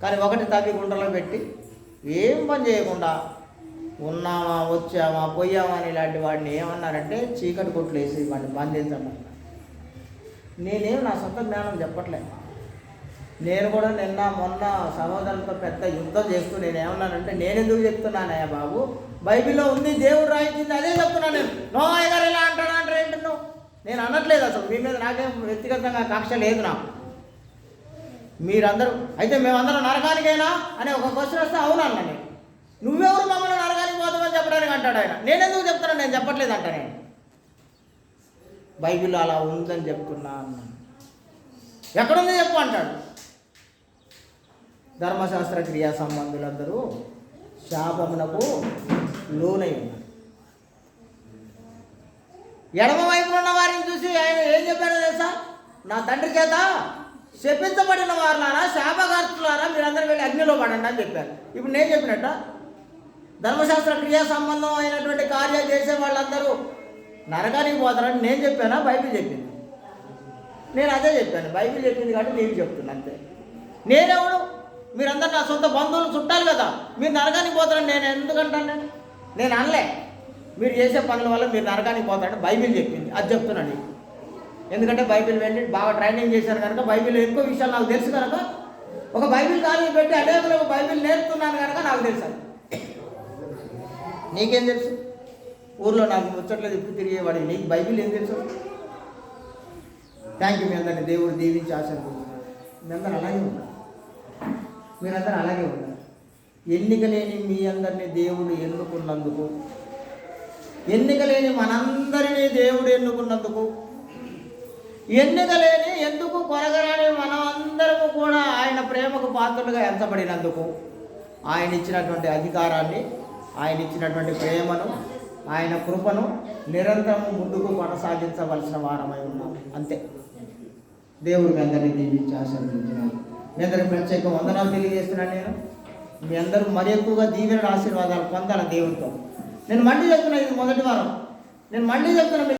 కానీ 1 తవ్వి గుంటలో పెట్టి ఏం పని చేయకుండా ఉన్నామా, వచ్చామా, పోయామా అని ఇలాంటి వాడిని ఏమన్నారంటే చీకటి కొట్లు వేసి వాడిని బంధించమన్నారు. నేనేం నా సొంత జ్ఞానం చెప్పట్లేదు. నేను కూడా నిన్న మొన్న సహోదరులతో పెద్ద యుద్ధం చేస్తూ నేనేమన్నానంటే, నేను ఎందుకు చెప్తున్నానయ్యా బాబు, బైబిల్లో ఉంది, దేవుడు రాయించింది, అదే చెప్తున్నాను నేను. నో గారు ఇలా అంటాను అంటే ఏంటి నువ్వు? నేను అనట్లేదు అసలు, మీ మీద నాకేం వ్యక్తిగతంగా కక్ష లేదు నాకు. మీరందరూ అయితే మేమందరం నరకానికైనా అని ఒక క్వశ్చన్ వస్తే అవును అన్న నేను. నువ్వెవరు మమ్మల్ని నరకానికి పోతామని చెప్పడానికి అంటాడు ఆయన. నేనెందుకు చెప్తున్నాను, నేను చెప్పట్లేదు అంట. నేను బైబిల్లో అలా ఉందని చెప్తున్నా అన్నాను. ఎక్కడుంది చెప్పు అంటాడు. ధర్మశాస్త్ర క్రియా సంబంధులందరూ శాపమునకు లోనై ఉన్నారు. ఎడమ వైపున ఉన్న వారిని చూసి ఆయన ఏం చెప్పాడో తెలుసా? నా తండ్రి చేత శపించబడిన వారులారా, శాపగ్రస్తులారా, మీరందరూ వెళ్ళి అగ్నిలో పడండి అని చెప్పారు. ఇప్పుడు నేను చెప్పినట్ట ధర్మశాస్త్ర క్రియా సంబంధం అయినటువంటి కార్యాలు చేసే వాళ్ళందరూ నరకానికి పోతారని నేను చెప్పానా? బైబిల్ చెప్పింది. నేను అదే చెప్పాను, బైబిల్ చెప్పింది కాబట్టి నీకు చెప్తున్నా అంతే. నేనెవడు? మీరందరూ నా సొంత బంధువులు, చుట్టాలు కదా, మీరు నరకానికి పోతారని నేను ఎందుకంటాను? నేను అనలే. మీరు చేసే పనుల వల్ల మీరు నరకానికి పోతారని బైబిల్ చెప్పింది, అది చెప్తున్నాను నీకు. ఎందుకంటే బైబిల్ వెళ్ళి బాగా ట్రైనింగ్ చేశాను కనుక, బైబిల్లో ఎక్కువ విషయాలు నాకు తెలుసు కనుక, ఒక బైబిల్ కాలేజీ పెట్టి అనేకులకు బైబిల్ నేర్పుతున్నాను కనుక నాకు తెలుసు. నీకేం తెలుసు? ఊర్లో నాకు ముచ్చట్లేదు ఇప్పుడు తిరిగేవాడికి, నీకు బైబిల్ ఏం తెలుసు? Thank you. మీ అందరినీ దేవుడు దీవించి ఆశీర్వదించున్నాడు. మీ అందరూ అలాగే ఉన్నారు, మీరందరూ అలాగే ఉన్నారు. ఎన్నిక లేని మీ అందరినీ దేవుడు ఎన్నుకున్నందుకు, ఎన్నిక లేని మనందరినీ దేవుడు ఎన్నుకున్నందుకు, ఎన్నిక లేని ఎందుకు కొరగరాని మనం అందరము కూడా ఆయన ప్రేమకు పాత్రలుగా ఎంచబడినందుకు, ఆయన ఇచ్చినటువంటి అధికారాన్ని, ఆయన ఇచ్చినటువంటి ప్రేమను, ఆయన కృపను నిరంతరము ముందుకు కొనసాగించవలసిన వారమై ఉన్నాం. అంతే. దేవుడు మీ అందరినీ దీవించి ఆశీర్వదించినాడు. మీ అందరికి ప్రత్యేక వందనాలు తెలియజేస్తున్నాను. మీ అందరూ మరి ఎక్కువగా దీవెన ఆశీర్వాదాలు పొందాలి దేవునితో. నేను మళ్ళీ చెప్తున్నా, ఇది మొదటి వారం. నేను మళ్ళీ చెప్తున్నా.